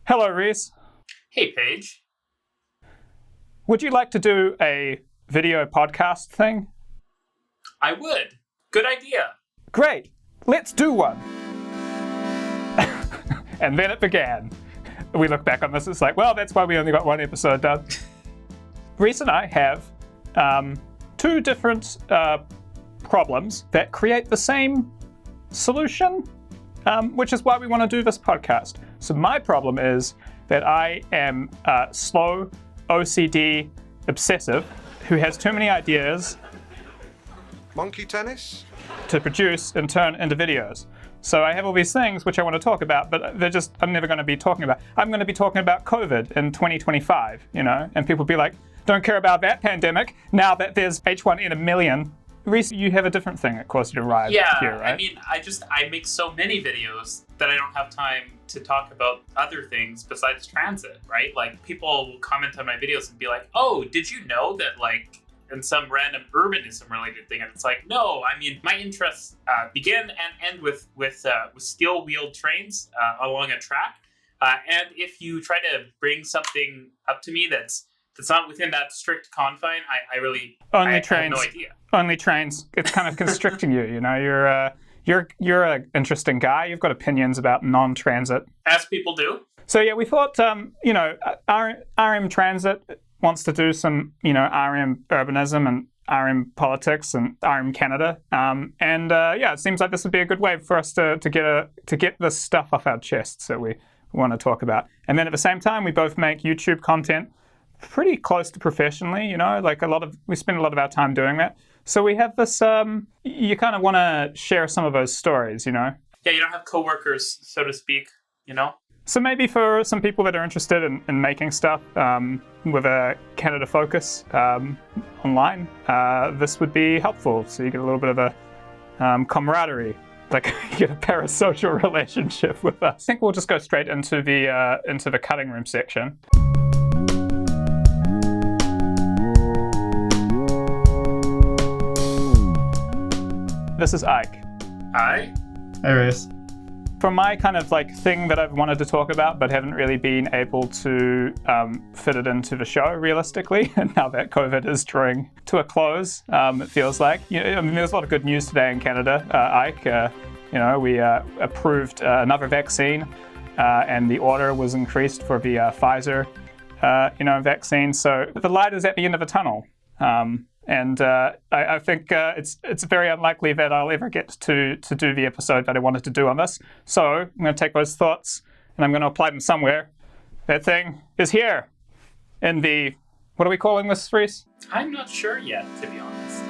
Hello, Reece. Hey, Paige. Would you like to do a video podcast thing? I would. Good idea. Great. Let's do one. And then it began. We look back on this, it's like, well, that's why we only got one episode done. Reece and I have two different problems that create the same solution, which is why we want to do this podcast. So my problem is that I am slow, OCD, obsessive, who has too many ideas Monkey tennis? to produce and turn into videos. So I have all these things which I want to talk about, but I'm never going to be talking about. I'm going to be talking about COVID in 2025, and people be like, don't care about that pandemic now that there's H1 in a million. Reece, you have a different thing that caused you to arrive here, right? I mean, I make so many videos that I don't have time to talk about other things besides transit, right? Like, people will comment on my videos and be like, oh, did you know that, like, in some random urbanism related thing? And it's like, no, I mean, my interests begin and end with steel-wheeled trains along a track. And if you try to bring something up to me that's not within that strict confine, I really have no idea. Only trains. It's kind of constricting you. You're an interesting guy. You've got opinions about non-transit, as people do. So yeah, we thought RM Transit wants to do some RM urbanism and RM politics and RM Canada, it seems like this would be a good way for us to get this stuff off our chests that we want to talk about. And then at the same time, we both make YouTube content pretty close to professionally, we spend a lot of our time doing that. So we have this, you kind of want to share some of those stories, Yeah, you don't have coworkers, so to speak, So maybe for some people that are interested in making stuff with a Canada focus online, this would be helpful. So you get a little bit of a camaraderie, like you get a parasocial relationship with us. I think we'll just go straight into the cutting room section. This is Ike. Hi. Hey, Reece. From my kind of thing that I've wanted to talk about but haven't really been able to fit it into the show realistically, and now that COVID is drawing to a close, it feels like. There's a lot of good news today in Canada, Ike. We approved another vaccine, and the order was increased for the Pfizer, vaccine. So the light is at the end of the tunnel. I think it's very unlikely that I'll ever get to do the episode that I wanted to do on this. So I'm going to take those thoughts and I'm going to apply them somewhere. That thing is here in the, what are we calling this, Reece? I'm not sure yet, to be honest.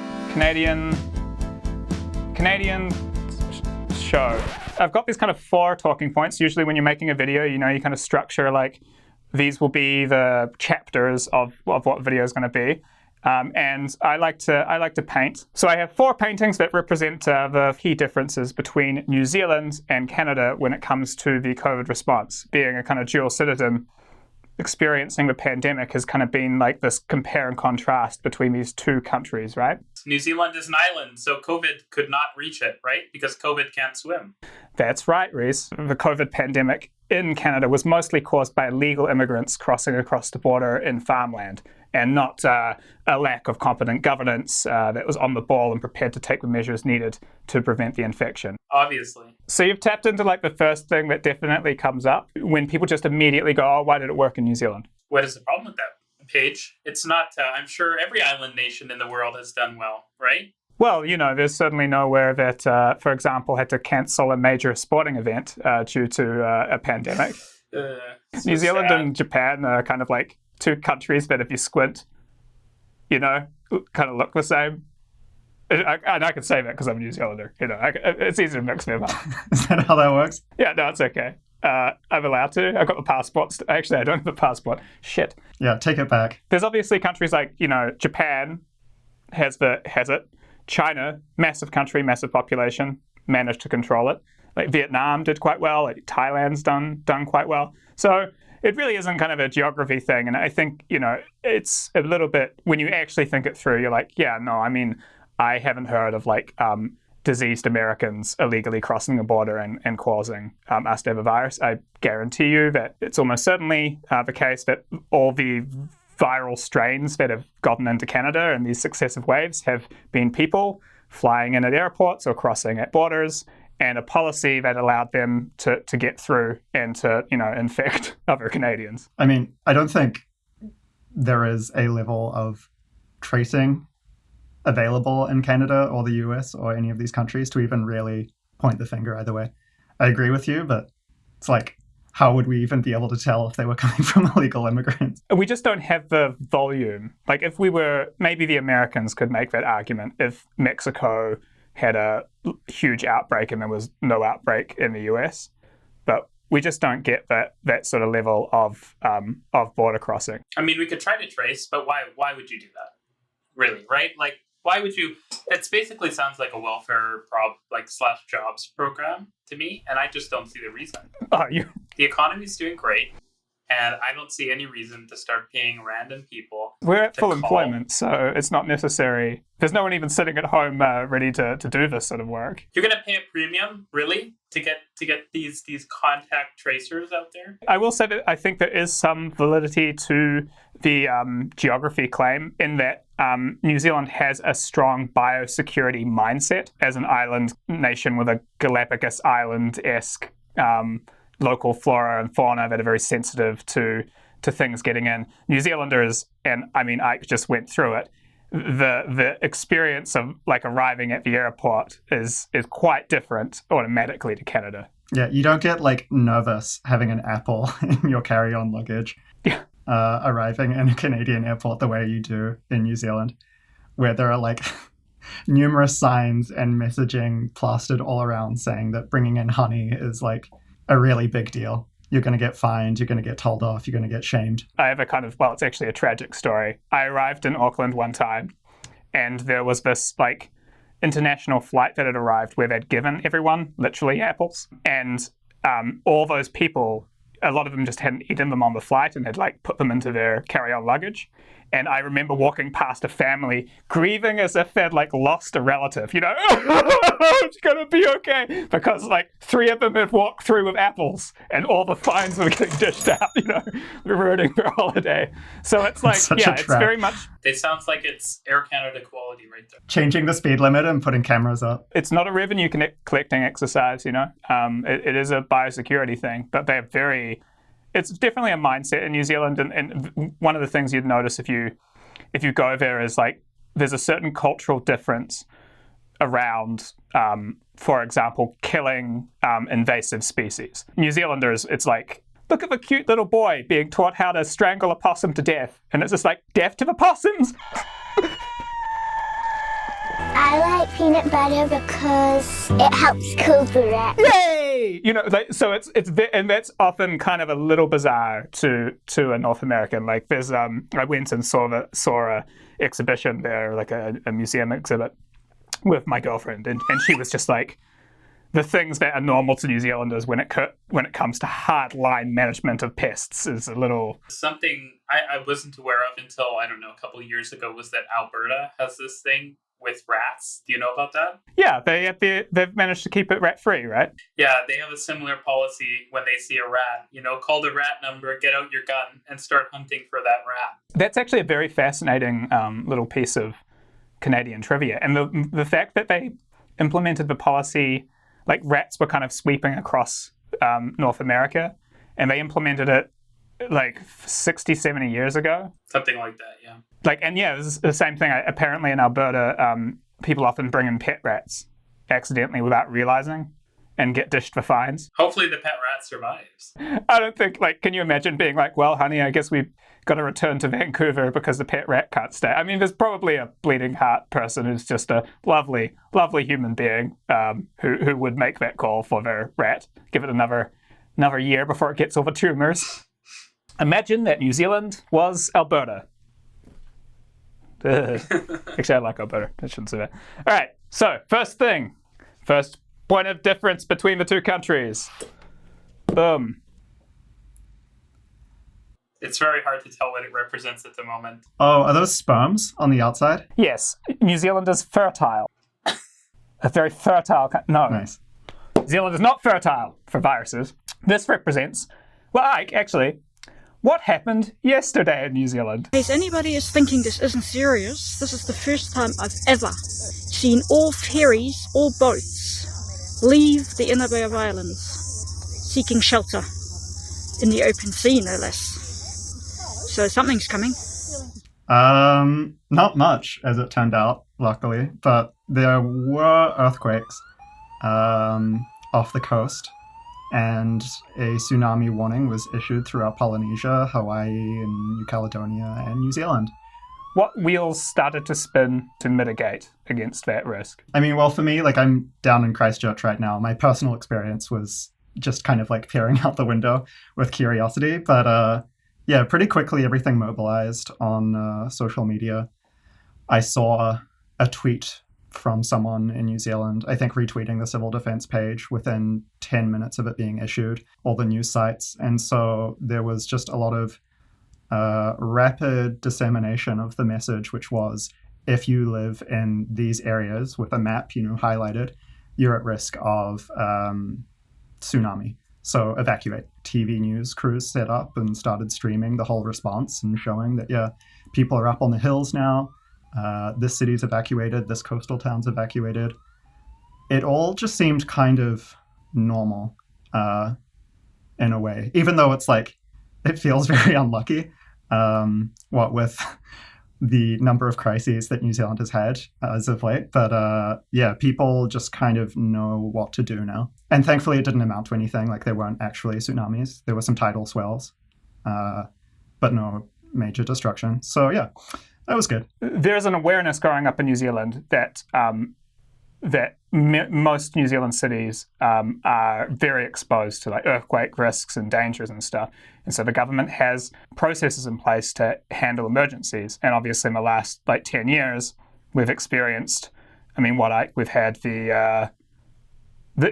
Canadian show. I've got these kind of 4 talking points. Usually when you're making a video, you kind of structure these will be the chapters of what video is going to be. And I like to paint. So I have 4 paintings that represent the key differences between New Zealand and Canada when it comes to the COVID response. Being a kind of dual citizen, experiencing the pandemic has kind of been like this compare and contrast between these two countries, right? New Zealand is an island, so COVID could not reach it, right? Because COVID can't swim. That's right, Reece. The COVID pandemic in Canada was mostly caused by illegal immigrants crossing across the border in farmland, and not a lack of competent governance that was on the ball and prepared to take the measures needed to prevent the infection. Obviously. So you've tapped into the first thing that definitely comes up when people just immediately go, oh, why did it work in New Zealand? What is the problem with that, Paige? It's not, I'm sure every island nation in the world has done well, right? Well, there's certainly nowhere that, for example, had to cancel a major sporting event due to a pandemic. New Zealand and Japan are kind of 2 countries that if you squint, kind of look the same. And I can say that because I'm a New Zealander. It's easy to mix them up. Is that how that works? Yeah, no, it's okay. I'm allowed to. I've got the passports. Actually, I don't have the passport. Shit. Yeah, take it back. There's obviously countries like, Japan has it. China, massive country, massive population, managed to control it. Vietnam did quite well. Thailand's done quite well. So it really isn't kind of a geography thing. And I think, it's a little bit, when you actually think it through, you're like, yeah, no, I mean, I haven't heard of diseased Americans illegally crossing the border and causing us to have a virus. I guarantee you that it's almost certainly the case that all the viral strains that have gotten into Canada in these successive waves have been people flying in at airports or crossing at borders, and a policy that allowed them to get through and to, infect other Canadians. I mean, I don't think there is a level of tracing available in Canada or the US or any of these countries to even really point the finger either way. I agree with you, but it's like, how would we even be able to tell if they were coming from illegal immigrants? We just don't have the volume. Like, if we were, maybe the Americans could make that argument if Mexico had a huge outbreak and there was no outbreak in the US, but we just don't get that sort of level of border crossing. I mean, we could try to trace, but why would you do that? Really, right? Like, why would you? It basically sounds like a welfare / jobs program to me, and I just don't see the reason. The economy's doing great, and I don't see any reason to start paying random people. We're at full employment, so it's not necessary. There's no one even sitting at home ready to do this sort of work. You're going to pay a premium, really, to get these contact tracers out there? I will say that I think there is some validity to the geography claim in that New Zealand has a strong biosecurity mindset as an island nation with a Galapagos Island-esque local flora and fauna that are very sensitive to things getting in. New Zealanders, and I mean, I just went through it, the experience of like arriving at the airport is quite different automatically to Canada. Yeah, you don't get like nervous having an apple in your carry-on luggage. Yeah. Arriving in a Canadian airport the way you do in New Zealand, where there are like numerous signs and messaging plastered all around saying that bringing in honey is like a really big deal. You're going to get fined, you're going to get told off, you're going to get shamed. I have it's actually a tragic story. I arrived in Auckland one time, and there was this like international flight that had arrived where they'd given everyone literally apples, and all those people, a lot of them just hadn't eaten them on the flight and had like put them into their carry-on luggage. And I remember walking past a family grieving as if they'd like lost a relative, it's gonna be okay, because like 3 of them had walked through with apples and all the fines were getting dished out, ruining their holiday. So it's like, it's very much. It sounds like it's Air Canada quality right there. Changing the speed limit and putting cameras up. It's not a revenue collecting exercise, it is a biosecurity thing, but they're it's definitely a mindset in New Zealand, and one of the things you'd notice if you go there is like there's a certain cultural difference around, for example, killing invasive species. New Zealanders, it's like, look at the cute little boy being taught how to strangle a possum to death, and it's just like, death to the possums. I like peanut butter because it helps cool the rat. Yay! So it's and that's often kind of a little bizarre to a North American. Like there's I went and saw a exhibition there, like a museum exhibit with my girlfriend, and she was just like, the things that are normal to New Zealanders when it comes to hard line management of pests is a little... Something I wasn't aware of until, I don't know, a couple of years ago was that Alberta has this thing with rats. Do you know about that? Yeah, they've managed to keep it rat-free, right? Yeah, they have a similar policy when they see a rat. Call the rat number, get out your gun, and start hunting for that rat. That's actually a very fascinating little piece of Canadian trivia. And the fact that they implemented the policy, like rats were kind of sweeping across North America, and they implemented it like 60, 70 years ago. Something like that, yeah. It's the same thing. Apparently in Alberta, people often bring in pet rats accidentally without realizing and get dished for fines. Hopefully the pet rat survives. I don't think, can you imagine being like, well, honey, I guess we've got to return to Vancouver because the pet rat can't stay. I mean, there's probably a bleeding heart person who's just a lovely, lovely human being who would make that call for their rat. Give it another year before it gets over tumors. Imagine that New Zealand was Alberta. Actually, I like Alberta. I shouldn't say that. All right, so first point of difference between the two countries. Boom. It's very hard to tell what it represents at the moment. Oh, are those sperms on the outside? Yes, New Zealand is fertile. A very fertile no. Nice. New Zealand is not fertile for viruses. This represents, well, Ike, actually, what happened yesterday in New Zealand. In case anybody is thinking this isn't serious, this is the first time I've ever seen all ferries, all boats, leave the inner Bay of Islands, seeking shelter in the open sea, no less. So something's coming. Not much, as it turned out, luckily, but there were earthquakes off the coast, and a tsunami warning was issued throughout Polynesia, Hawaii, and New Caledonia, and New Zealand. What wheels started to spin to mitigate against that risk? I mean, well, for me, like, I'm down in Christchurch right now. My personal experience was just kind of like peering out the window with curiosity, but yeah, pretty quickly everything mobilized on social media. I saw a tweet from someone in New Zealand, I think retweeting the civil defense page within 10 minutes of it being issued, all the news sites. And so there was just a lot of rapid dissemination of the message, which was, if you live in these areas with a map, highlighted, you're at risk of tsunami. So evacuate. TV news crews set up and started streaming the whole response and showing that, yeah, people are up on the hills now. This city's evacuated. This coastal town's evacuated. It all just seemed kind of normal in a way, even though it's like, it feels very unlucky, what with the number of crises that New Zealand has had as of late. But yeah, people just kind of know what to do now. And thankfully it didn't amount to anything. Like, there weren't actually tsunamis. There were some tidal swells, but no major destruction. So yeah, that was good. There's an awareness growing up in New Zealand that most New Zealand cities are very exposed to like earthquake risks and dangers and stuff. And so the government has processes in place to handle emergencies. And obviously in the last 10 years, we've experienced, we've had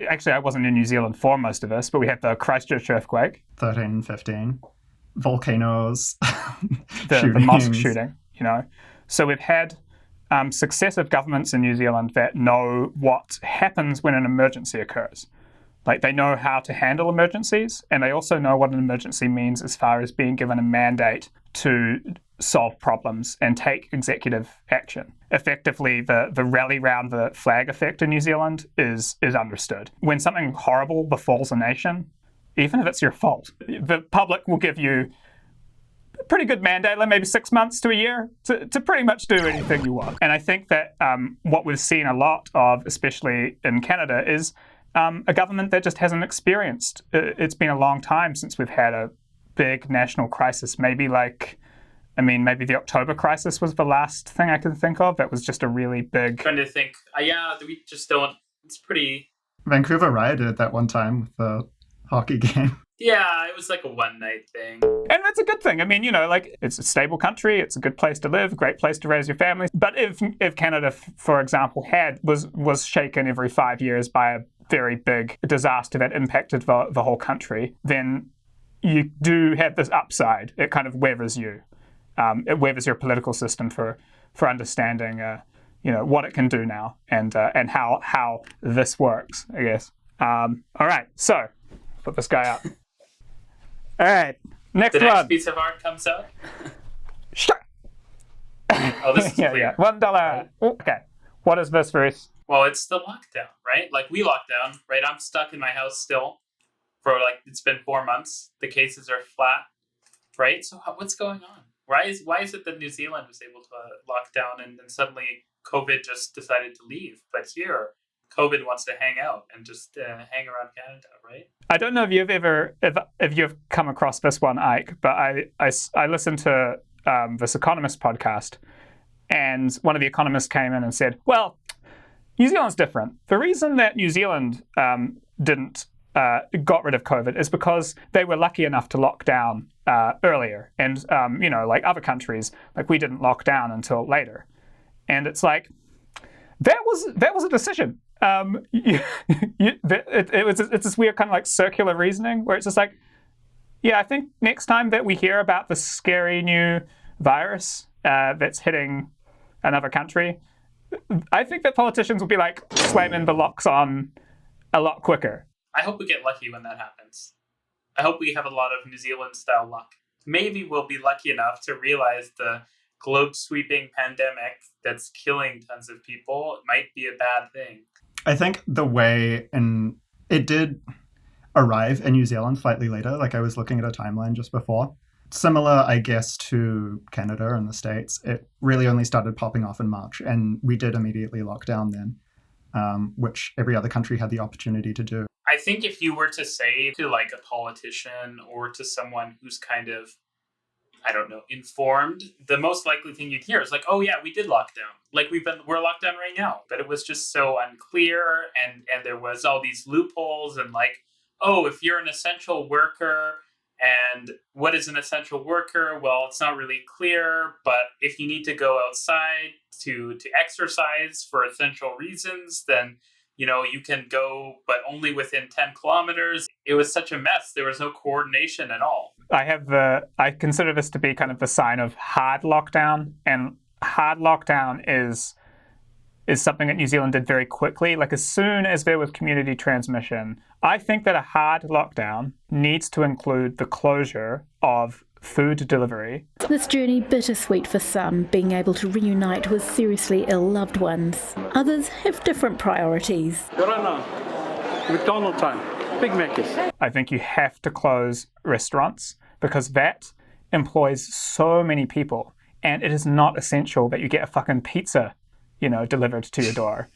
actually I wasn't in New Zealand for most of this, but we had the Christchurch earthquake. 13, 15. Volcanoes. the mosque shooting, So we've had successive governments in New Zealand that know what happens when an emergency occurs. Like, they know how to handle emergencies, and they also know what an emergency means as far as being given a mandate to solve problems and take executive action. Effectively, the rally round the flag effect in New Zealand is understood. When something horrible befalls a nation, even if it's your fault, the public will give you a pretty good mandate, like maybe 6 months to a year, to pretty much do anything you want. And I think that what we've seen a lot of, especially in Canada, is a government that just hasn't experienced. It's been a long time since we've had a big national crisis. Maybe the October crisis was the last thing I can think of. That was just a really big... Trying to think. Yeah, we just don't... It's pretty... Vancouver rioted at that one time with the hockey game. Yeah, it was like a one-night thing. And that's a good thing. It's a stable country. It's a good place to live, a great place to raise your family. But if Canada, for example, was shaken every 5 years by a very big disaster that impacted the whole country, then you do have this upside. It kind of weathers you. It weathers your political system for understanding, what it can do now and how this works, I guess. All right, so put this guy up. All right, next one. The next piece of art comes out. Sure. Oh, this is clear. Yeah. $1. Okay. What is this, Reece? Well, it's the lockdown, right? Like, we locked down, right? I'm stuck in my house still for it's been 4 months. The cases are flat, right? So what's going on? Why is it that New Zealand was able to lock down and then suddenly COVID just decided to leave? But here, COVID wants to hang out and just hang around Canada, right? I don't know if you've come across this one, Ike, but I listened to this Economist podcast, and one of the economists came in and said, well, New Zealand's different. The reason that New Zealand didn't got rid of COVID is because they were lucky enough to lock down earlier. And, like other countries, like we didn't lock down until later. And it's like, that was a decision. It's this weird kind of like circular reasoning where it's just like, yeah, I think next time that we hear about the scary new virus that's hitting another country, I think that politicians will be like slamming the locks on a lot quicker. I hope we get lucky when that happens. I hope we have a lot of New Zealand-style luck. Maybe we'll be lucky enough to realize the globe-sweeping pandemic that's killing tons of people might be a bad thing. I think the way it did arrive in New Zealand slightly later, like I was looking at a timeline just before. Similar, I guess, to Canada and the States, it really only started popping off in March, and we did immediately lock down then, which every other country had the opportunity to do. I think if you were to say to like a politician or to someone who's kind of, I don't know, informed, the most likely thing you'd hear is like, oh yeah, we did lock down. Like we're locked down right now. But it was just so unclear and there was all these loopholes and like, oh, if you're an essential worker, and what is an essential worker? Well, it's not really clear, but if you need to go outside to exercise for essential reasons, then you can go, but only within 10 kilometers. It was such a mess. There was no coordination at all. I consider this to be kind of the sign of hard lockdown, and hard lockdown is something that New Zealand did very quickly. Like as soon as there was community transmission, I think that a hard lockdown needs to include the closure of food delivery. This journey bittersweet for some, being able to reunite with seriously ill loved ones. Others have different priorities. McDonald's time. Big Mac's. I think you have to close restaurants because that employs so many people, and it is not essential that you get a fucking pizza, delivered to your door.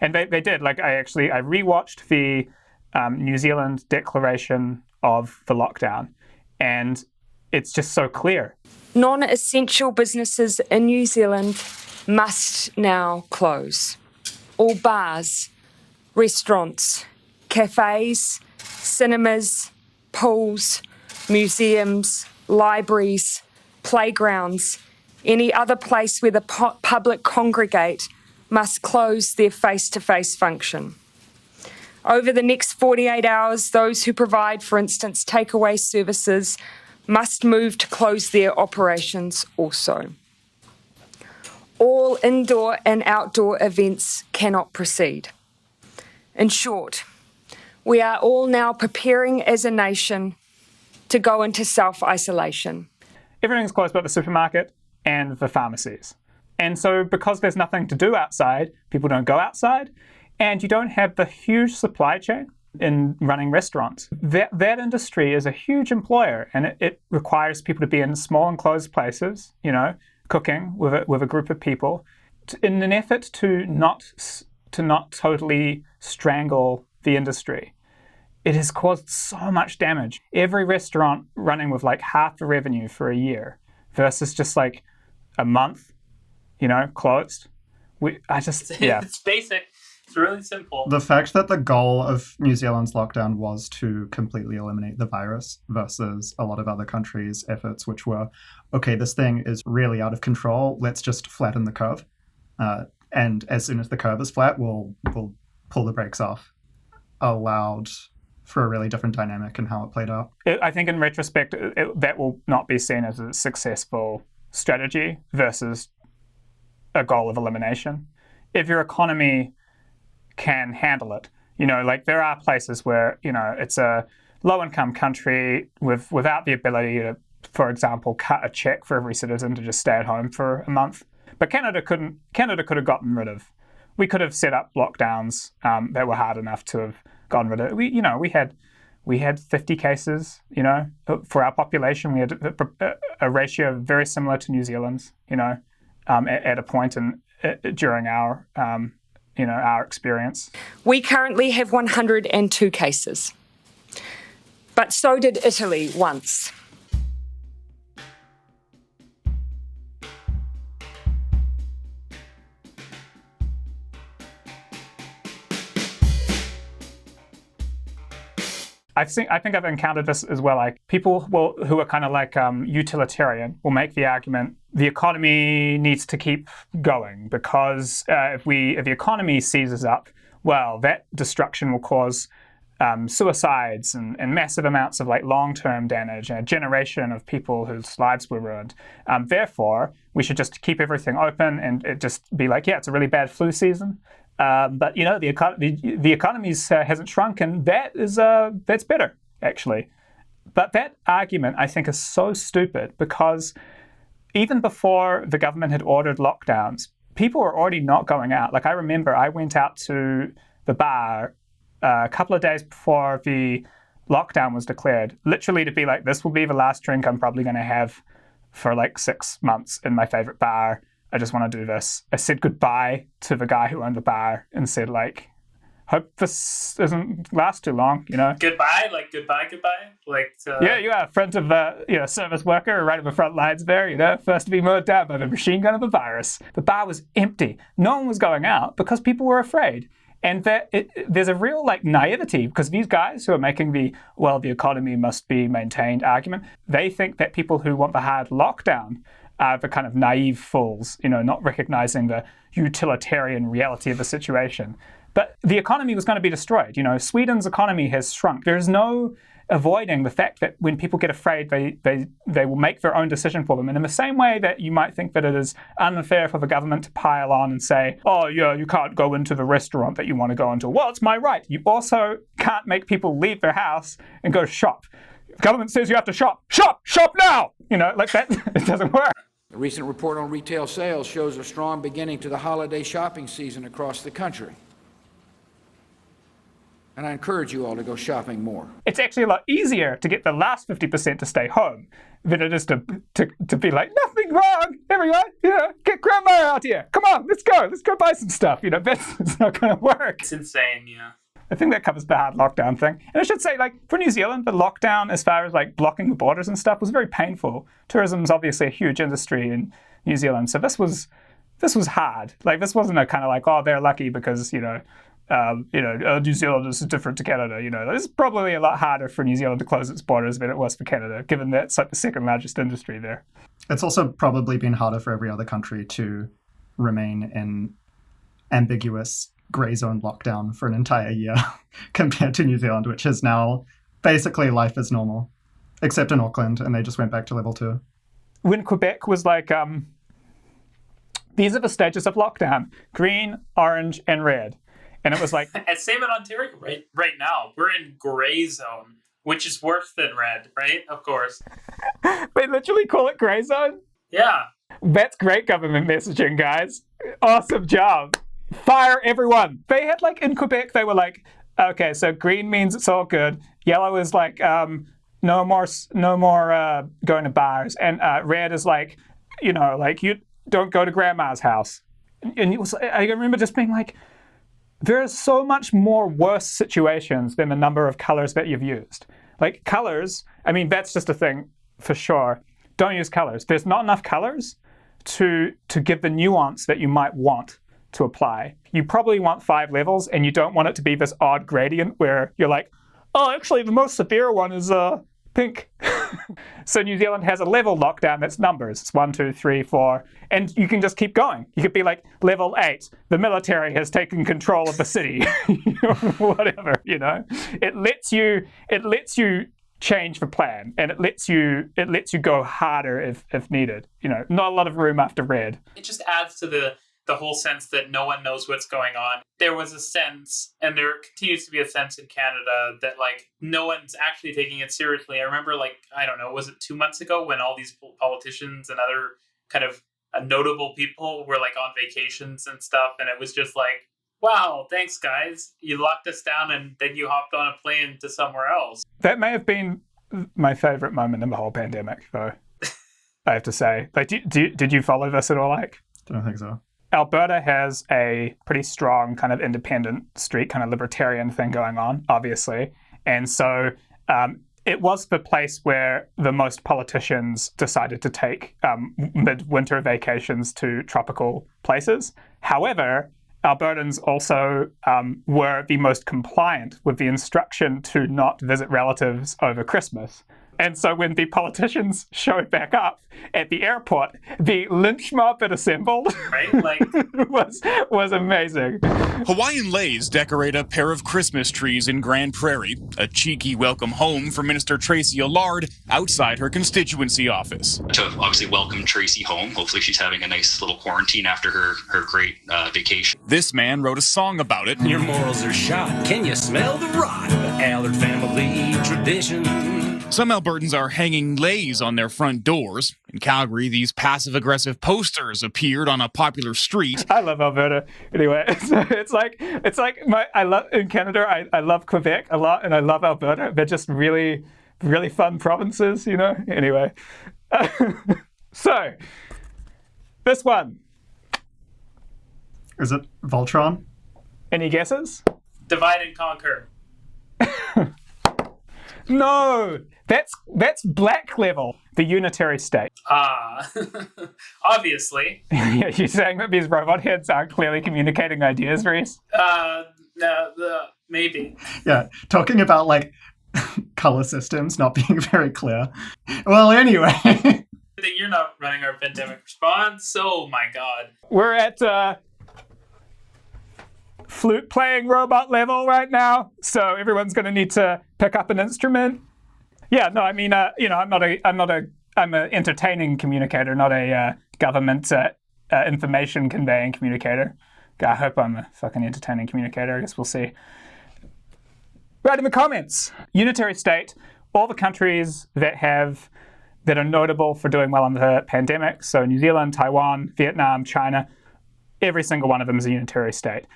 And they did. Like I rewatched the New Zealand declaration of the lockdown, and it's just so clear. Non-essential businesses in New Zealand must now close. All bars, restaurants, cafes, cinemas, pools, museums, libraries, playgrounds, any other place where the public congregate must close their face-to-face function. Over the next 48 hours, those who provide, for instance, takeaway services must move to close their operations also. All indoor and outdoor events cannot proceed. In short, we are all now preparing as a nation to go into self-isolation. Everything's closed but the supermarket and the pharmacies. And so because there's nothing to do outside, people don't go outside, and you don't have the huge supply chain in running restaurants. That industry is a huge employer, and it requires people to be in small enclosed places, cooking with a group of people, in an effort to not totally strangle the industry. It has caused so much damage. Every restaurant running with like half the revenue for a year versus just like a month, closed. It's basic. It's really simple. The fact that the goal of New Zealand's lockdown was to completely eliminate the virus versus a lot of other countries' efforts, which were, okay, this thing is really out of control, let's just flatten the curve. And as soon as the curve is flat, we'll pull the brakes off, allowed for a really different dynamic in how it played out. I think in retrospect, that will not be seen as a successful strategy versus a goal of elimination. If your economy can handle it, there are places where, it's a low-income country without the ability to, for example, cut a check for every citizen to just stay at home for a month. But Canada could have gotten rid of. We could have set up lockdowns that were hard enough to have gotten rid of. We had 50 cases, for our population. We had a ratio very similar to New Zealand's, at a point during our our experience. We currently have 102 cases, but so did Italy once. I think I've encountered this as well. Like people who are kind of like utilitarian will make the argument the economy needs to keep going because if the economy seizes up, well, that destruction will cause suicides and massive amounts of like long-term damage and a generation of people whose lives were ruined. Therefore, we should just keep everything open and it just be like, yeah, it's a really bad flu season. But you know, the economy hasn't shrunk, and that's better actually. But that argument, I think, is so stupid because even before the government had ordered lockdowns, people were already not going out. Like I remember, I went out to the bar a couple of days before the lockdown was declared, literally to be like, this will be the last drink I'm probably going to have for like 6 months in my favorite bar. I just want to do this. I said goodbye to the guy who owned the bar and said like, hope this doesn't last too long, you know? Goodbye? Like goodbye? Like Yeah, you are a front of service worker right on the front lines there, you know, first to be mowed down by the machine gun of the virus. The bar was empty. No one was going out because people were afraid. And there's a real like naivety because these guys who are making the economy must be maintained argument, they think that people who want the hard lockdown are the kind of naive fools, you know, not recognizing the utilitarian reality of the situation. But the economy was going to be destroyed. You know, Sweden's economy has shrunk. There's no avoiding the fact that when people get afraid, they will make their own decision for them. And in the same way that you might think that it is unfair for the government to pile on and say, oh, yeah, you can't go into the restaurant that you want to go into. Well, it's my right. You also can't make people leave their house and go shop. If the government says you have to shop now! You know, like that, it doesn't work. A recent report on retail sales shows a strong beginning to the holiday shopping season across the country. And I encourage you all to go shopping more. It's actually a lot easier to get the last 50% to stay home than it is to be like, nothing wrong, everyone, you know, get grandma out here. Come on, let's go buy some stuff. You know, it's not going to work. It's insane, yeah. I think that covers the hard lockdown thing. And I should say, like, for New Zealand, the lockdown, as far as like blocking the borders and stuff, was very painful. Tourism is obviously a huge industry in New Zealand, so this was hard. Like, this wasn't a kind of like, oh, they're lucky because New Zealand is different to Canada. You know, it's probably a lot harder for New Zealand to close its borders than it was for Canada, given that it's like the second largest industry there. It's also probably been harder for every other country to remain in ambiguous grey zone lockdown for an entire year compared to New Zealand, which is now basically life as normal, except in Auckland, and they just went back to level 2. When Quebec was like, these are the stages of lockdown: green, orange, and red. And it was like... And same in Ontario right now. We're in gray zone, which is worse than red, right? Of course. They literally call it gray zone? Yeah. That's great government messaging, guys. Awesome job. Fire everyone. They had like, in Quebec, they were like, okay, so green means it's all good. Yellow is like, no more going to bars. And red is like, you know, like you don't go to grandma's house. And it was, I remember just being like, there are so much more worse situations than the number of colors that you've used. Like colors, I mean, that's just a thing for sure. Don't use colors. There's not enough colors to give the nuance that you might want to apply. You probably want 5 levels, and you don't want it to be this odd gradient where you're like, oh, actually, the most severe one is pink. So New Zealand has a level lockdown that's numbers. It's 1, 2, 3, 4. And you can just keep going. You could be like, level 8, the military has taken control of the city. Whatever, you know. It lets you change the plan, and it lets you go harder if needed. You know, not a lot of room after red. It just adds to the whole sense that no one knows what's going on. There was a sense, and there continues to be a sense in Canada, that like no one's actually taking it seriously. I remember, like, I don't know, was it 2 months ago when all these politicians and other kind of notable people were like on vacations and stuff, and it was just like, wow, thanks guys, you locked us down and then you hopped on a plane to somewhere else. That may have been my favorite moment in the whole pandemic, though. I have to say. Like, did you follow this at all? Like, I don't think so. Alberta has a pretty strong kind of independent streak, kind of libertarian thing going on, obviously. And so it was the place where the most politicians decided to take midwinter vacations to tropical places. However, Albertans also were the most compliant with the instruction to not visit relatives over Christmas. And so when the politicians showed back up at the airport, the lynch mob that assembled Right? Like, was amazing. Hawaiian Lays decorate a pair of Christmas trees in Grand Prairie, a cheeky welcome home for Minister Tracy Allard outside her constituency office. To obviously welcome Tracy home. Hopefully she's having a nice little quarantine after her great vacation. This man wrote a song about it. Your morals are shot. Can you smell the rot? The Allard family tradition. Some Albertans are hanging lays on their front doors. In Calgary, these passive-aggressive posters appeared on a popular street. I love Alberta. Anyway, it's like I love in Canada. I love Quebec a lot, and I love Alberta. They're just really, really fun provinces, you know. Anyway, so this one, is it Voltron? Any guesses? divide and conquer. No, that's black level, the Unitary state. Obviously. You're saying that these robot heads aren't clearly communicating ideas, Reece? Maybe. Yeah, talking about like color systems not being very clear. Well, anyway. You're not running our pandemic response. Oh my god. We're at flute playing robot level right now, so everyone's going to need to pick up an instrument. Yeah, no, I mean, I'm an entertaining communicator, not a government information conveying communicator. I hope I'm a fucking entertaining communicator. I guess we'll see. Right in the comments, Unitary state, all the countries that are notable for doing well in the pandemic, so New Zealand, Taiwan, Vietnam, China, every single one of them is a unitary state.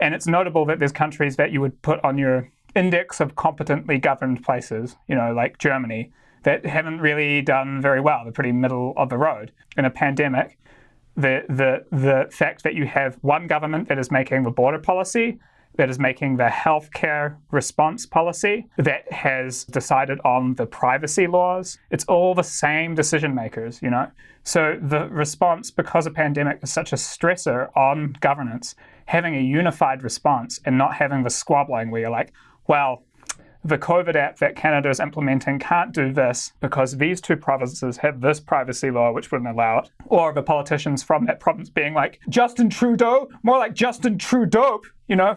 And it's notable that there's countries that you would put on your index of competently governed places, like Germany, that haven't really done very well. They're pretty middle of the road. In a pandemic, the fact that you have one government that is making the border policy, that is making the healthcare response policy, that has decided on the privacy laws. It's all the same decision makers, So the response, because a pandemic is such a stressor on governance, having a unified response and not having the squabbling where you're like, well, the COVID app that Canada is implementing can't do this because these two provinces have this privacy law which wouldn't allow it. Or the politicians from that province being like, Justin Trudeau, more like Justin Trudeau,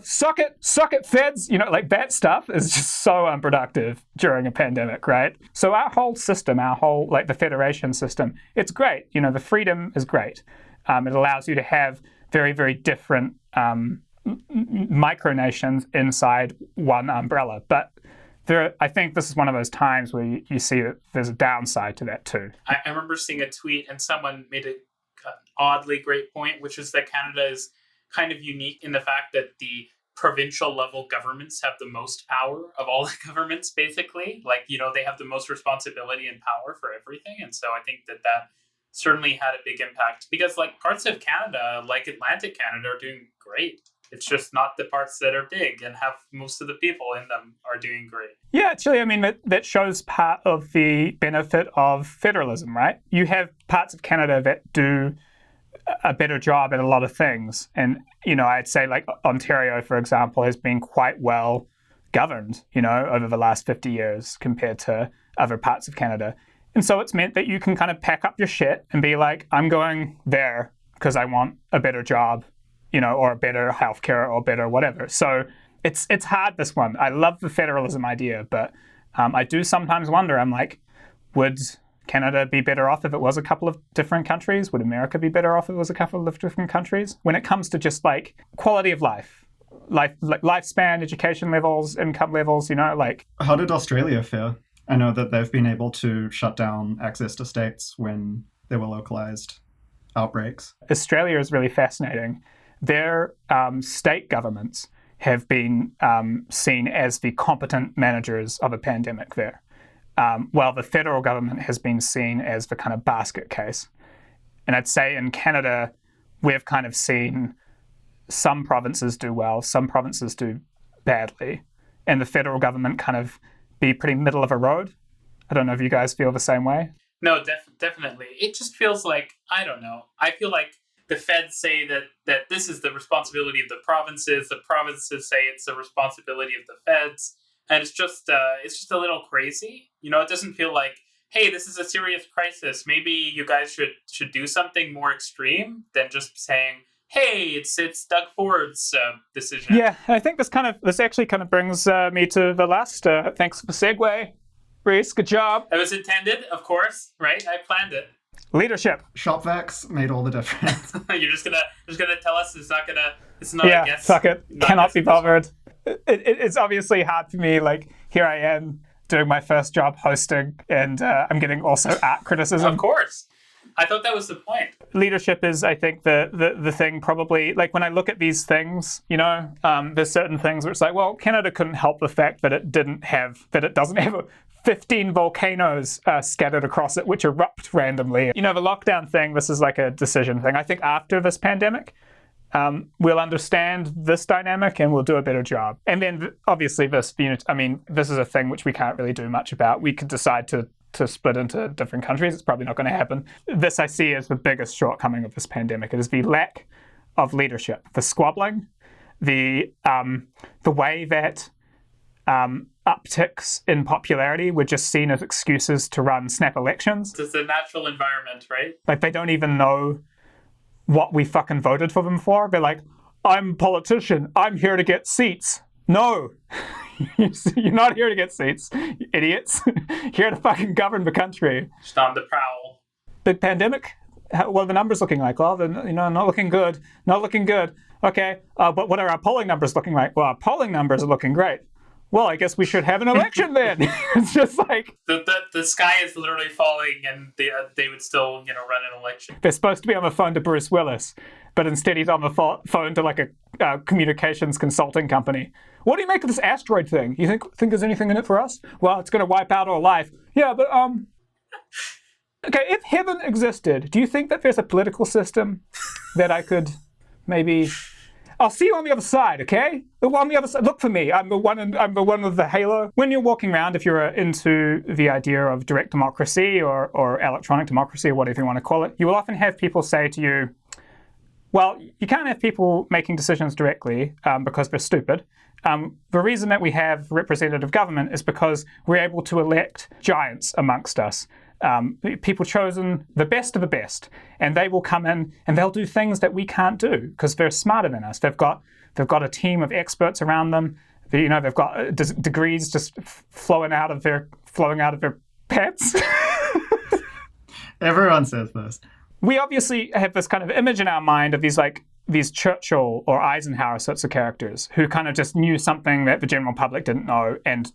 suck it, feds, like that stuff is just so unproductive during a pandemic, right? So our whole system, the federation system, it's great. The freedom is great. It allows you to have very, very different micronations inside one umbrella. But I think this is one of those times where you see that there's a downside to that too. I remember seeing a tweet and someone made an oddly great point, which is that Canada is kind of unique in the fact that the provincial level governments have the most power of all the governments, basically. They have the most responsibility and power for everything. And so I think that certainly had a big impact because parts of Canada, like Atlantic Canada, are doing great. It's just not the parts that are big and have most of the people in them are doing great. Yeah, actually, that shows part of the benefit of federalism, right? You have parts of Canada that do a better job at a lot of things. And, I'd say Ontario, for example, has been quite well governed, over the last 50 years compared to other parts of Canada. And so it's meant that you can kind of pack up your shit and be like, I'm going there because I want a better job, or a better healthcare or better whatever. So it's hard, this one. I love the federalism idea, but I do sometimes wonder, I'm like, would Canada be better off if it was a couple of different countries? Would America be better off if it was a couple of different countries? When it comes to just quality of lifespan, education levels, income levels, How did Australia fare? I know that they've been able to shut down access to states when there were localized outbreaks. Australia is really fascinating. Their state governments have been seen as the competent managers of a pandemic there, while the federal government has been seen as the kind of basket case. And I'd say in Canada, we've kind of seen some provinces do well, some provinces do badly, and the federal government kind of be pretty middle of a road. I don't know if you guys feel the same way. No, definitely. It just feels like, I don't know. I feel like the feds say that this is the responsibility of the provinces say it's the responsibility of the feds, and it's just a little crazy, It doesn't feel like, hey, this is a serious crisis. Maybe you guys should do something more extreme than just saying, hey, it's Doug Ford's decision. Yeah, I think this actually kind of brings me to the last. Thanks for the segue, Reece. Good job. It was intended, of course, right? I planned it. Leadership. Shop vax made all the difference. You're just gonna tell us it's not a guess. Fuck it. Cannot be bothered. It's obviously hard for me. Like, here I am doing my first job hosting, and I'm getting also art criticism. Of course. I thought that was the point. Leadership is, I think, the thing probably, like when I look at these things, there's certain things where it's like, well, Canada couldn't help the fact that it doesn't have 15 volcanoes scattered across it, which erupt randomly. The lockdown thing, this is like a decision thing. I think after this pandemic, we'll understand this dynamic and we'll do a better job. And then obviously this is a thing which we can't really do much about. We could decide to split into different countries. It's probably not going to happen. This I see as the biggest shortcoming of this pandemic. It is the lack of leadership, the squabbling, the way that upticks in popularity were just seen as excuses to run snap elections. It's a natural environment, right? Like, they don't even know what we fucking voted for them for. They're like, I'm a politician. I'm here to get seats. No. You're not here to get seats, you idiots. Here to fucking govern the country. Just on the prowl. The pandemic, what are the numbers looking like? Well, they're not looking good. Not looking good. Okay, but what are our polling numbers looking like? Well, our polling numbers are looking great. Well, I guess we should have an election then. It's just like... The sky is literally falling, and they would still, run an election. They're supposed to be on the phone to Bruce Willis, but instead he's on the phone to like a communications consulting company. What do you make of this asteroid thing? You think there's anything in it for us? Well, it's going to wipe out all life. Yeah, but okay, if heaven existed, do you think that there's a political system that I could maybe... I'll see you on the other side, okay? On the other side, look for me. I'm the one with the halo. When you're walking around, if you're into the idea of direct democracy or electronic democracy or whatever you want to call it, you will often have people say to you, well, you can't have people making decisions directly because they're stupid. The reason that we have representative government is because we're able to elect giants amongst us. People chosen the best of the best, and they will come in and they'll do things that we can't do because they're smarter than us. They've got a team of experts around them. They've got degrees just flowing out of their pants. Everyone says this. We obviously have this kind of image in our mind of these Churchill or Eisenhower sorts of characters who kind of just knew something that the general public didn't know and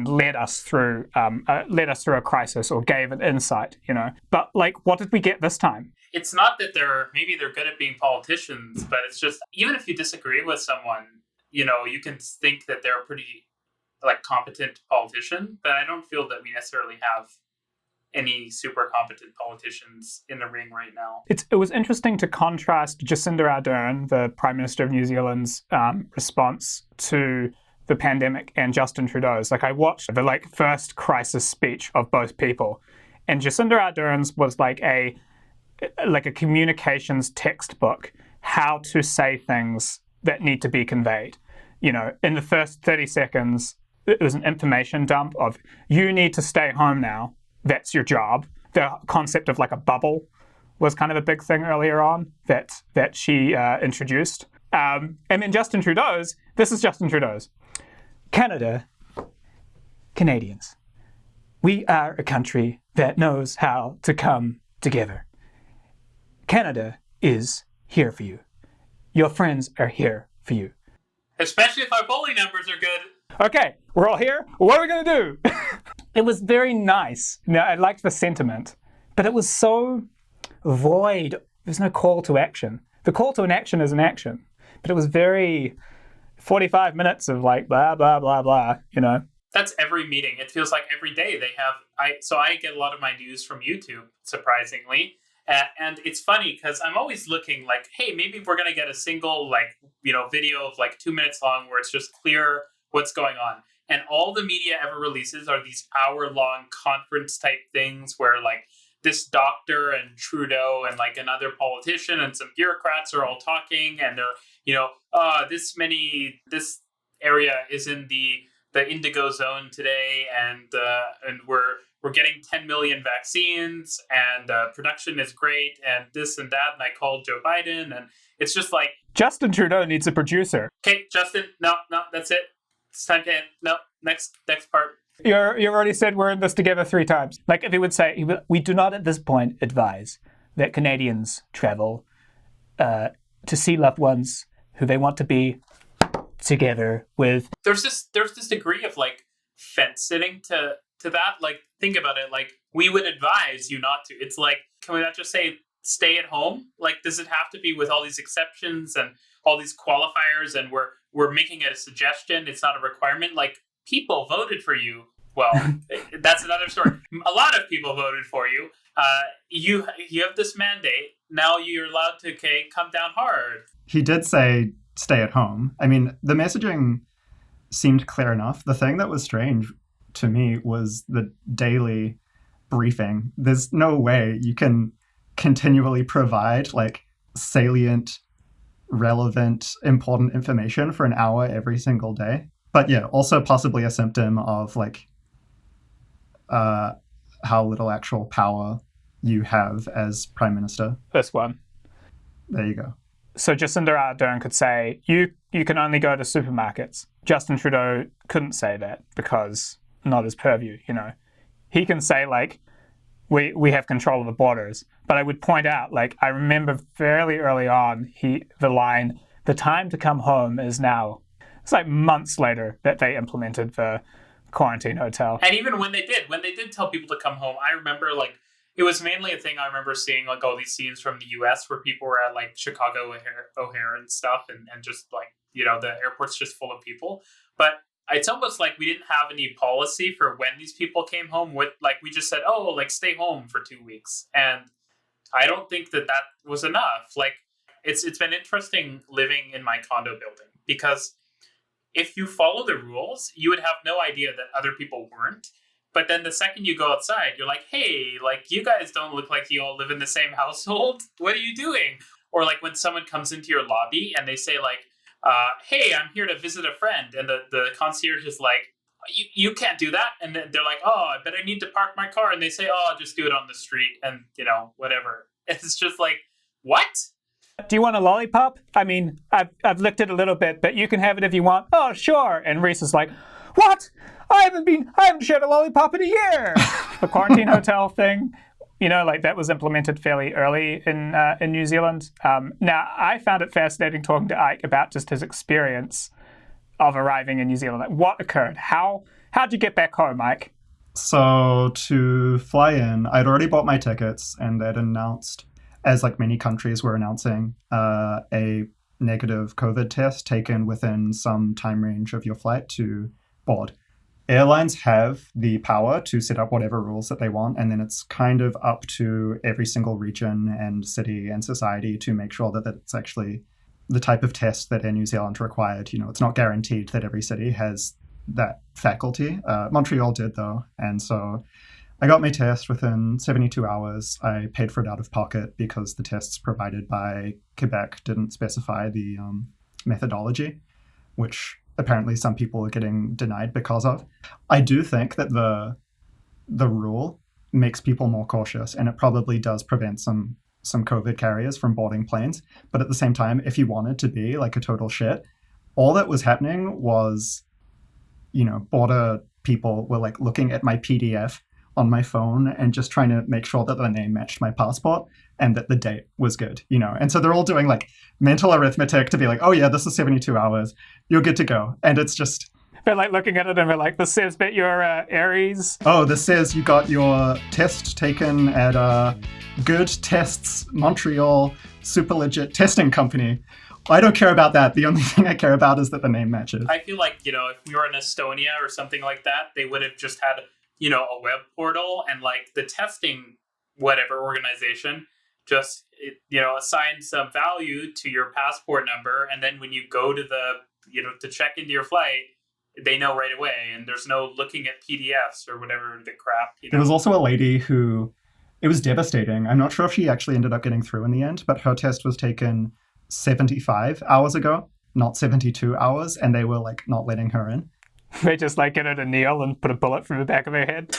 led us through a crisis or gave an insight, But what did we get this time? It's not that they're good at being politicians, but it's just, even if you disagree with someone, you can think that they're a pretty competent politician, but I don't feel that we necessarily have any super competent politicians in the ring right now. It was interesting to contrast Jacinda Ardern, the Prime Minister of New Zealand's response to the pandemic, and Justin Trudeau's. I watched the first crisis speech of both people, and Jacinda Ardern's was like a communications textbook, how to say things that need to be conveyed. In the first 30 seconds, it was an information dump of, you need to stay home now. That's your job. The concept of a bubble was kind of a big thing earlier on that she introduced. And then Justin Trudeau's, this is Justin Trudeau's. Canadians, we are a country that knows how to come together. Canada is here for you. Your friends are here for you. Especially if our polling numbers are good. Okay, we're all here. What are we going to do? It was very nice. I liked the sentiment, but it was so void. There's no call to action. The call to an action is an action, but it was very 45 minutes of blah, blah, blah, blah, That's every meeting. It feels like every day they have... I get a lot of my news from YouTube, surprisingly. And it's funny because I'm always looking hey, maybe we're going to get a single video of 2 minutes long where it's just clear what's going on. And all the media ever releases are these hour-long conference type things where this doctor and Trudeau and another politician and some bureaucrats are all talking, and they're, this area is in the indigo zone today, and we're getting 10 million vaccines and production is great and this and that. And I called Joe Biden and it's just like, Justin Trudeau needs a producer. okay, Justin, no, that's it. It's time to end. No, next part. You already said we're in this together 3 times. Like if he would say, we do not at this point advise that Canadians travel to see loved ones who they want to be together with. There's this degree of like fence sitting to that. Like think about it. Like we would advise you not to. It's like, can we not just say stay at home? Like does it have to be with all these exceptions and all these qualifiers? And we're making it a suggestion. It's not a requirement. Like people voted for you. Well, that's another story. A lot of people voted for you. You have this mandate. Now you're allowed to come down hard. He did say stay at home. I mean, the messaging seemed clear enough. The thing that was strange to me was the daily briefing. There's no way you can continually provide like salient, relevant, important information for an hour every single day. But yeah, also possibly a symptom of like how little actual power you have as Prime Minister. This one. There you go. So Jacinda Ardern could say, you can only go to supermarkets. Justin Trudeau couldn't say that because not his purview, you know. He can say, like, we have control of the borders. But I would point out, like, I remember fairly early on, the line, the time to come home is now. It's like months later that they implemented the quarantine hotel. And even when they did tell people to come home, I remember, like, it was mainly a thing I remember seeing, like, all these scenes from the U.S. where people were at, like, Chicago O'Hare and stuff, and just, like, you know, the airport's just full of people. But it's almost like we didn't have any policy for when these people came home. With like, we just said, oh, like, stay home for 2 weeks. And I don't think that was enough. Like, it's been interesting living in my condo building because if you follow the rules, you would have no idea that other people weren't. But then the second you go outside, you're like, hey, like, you guys don't look like you all live in the same household. What are you doing? Or like when someone comes into your lobby and they say like, hey, I'm here to visit a friend. And the concierge is like, you can't do that. And then they're like, oh, I bet I need to park my car. And they say, oh, just do it on the street and, you know, whatever. It's just like, what? Do you want a lollipop? I mean, I've licked it a little bit, but you can have it if you want. Oh, sure. And Reece is like, what? I haven't shared a lollipop in a year. The quarantine hotel thing, you know, like that was implemented fairly early in New Zealand. Now, I found it fascinating talking to Ike about just his experience of arriving in New Zealand. Like, what occurred? How'd you get back home, Ike? So to fly in, I'd already bought my tickets and they'd announced, as like many countries were announcing, a negative COVID test taken within some time range of your flight to board. Airlines have the power to set up whatever rules that they want, and then it's kind of up to every single region and city and society to make sure that it's actually the type of test that Air New Zealand required. You know, it's not guaranteed that every city has that faculty. Montreal did, though, and so I got my test within 72 hours. I paid for it out of pocket because the tests provided by Quebec didn't specify the methodology, which apparently some people are getting denied because of. I do think that the rule makes people more cautious, and it probably does prevent some COVID carriers from boarding planes. But at the same time, if you wanted to be like a total shit, all that was happening was, you know, border people were like looking at my PDF on my phone and just trying to make sure that the name matched my passport and that the date was good, you know. And so they're all doing like mental arithmetic to be like, oh yeah, this is 72 hours. You're good to go. And it's just... They're like looking at it and they're like, this says that you're Aries. Oh, this says you got your test taken at Good Tests Montreal Super Legit Testing Company. I don't care about that. The only thing I care about is that the name matches. I feel like, you know, if we were in Estonia or something like that, they would have just had, you know, a web portal and like the testing whatever organization just, you know, assign some value to your passport number. And then when you go to to check into your flight, they know right away. And there's no looking at PDFs or whatever the crap. You know? There was also a lady who, it was devastating. I'm not sure if she actually ended up getting through in the end, but her test was taken 75 hours ago, not 72 hours. And they were like not letting her in. They just like get her to kneel and put a bullet through the back of her head.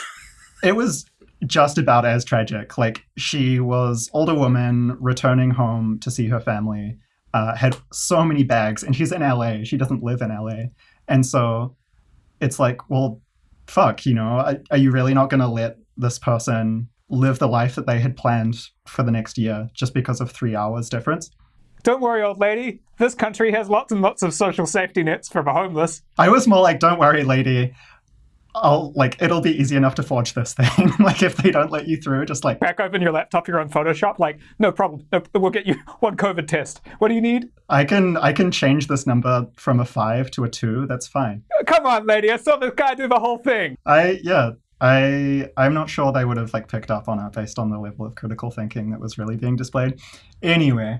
It was just about as tragic. Like, she was older woman returning home to see her family, had so many bags, and she's in LA. She doesn't live in LA. And so it's like, well, fuck, you know, are you really not going to let this person live the life that they had planned for the next year just because of 3 hours difference? Don't worry, old lady. This country has lots and lots of social safety nets for the homeless. I was more like, don't worry, lady. It'll be easy enough to forge this thing. Like, if they don't let you through, just like... Crack open your laptop, you're on Photoshop, like, no problem. No, we'll get you one COVID test. What do you need? I can change this number from a 5 to a 2. That's fine. Come on, lady. I saw this guy do the whole thing. I'm not sure they would have like picked up on it based on the level of critical thinking that was really being displayed. Anyway,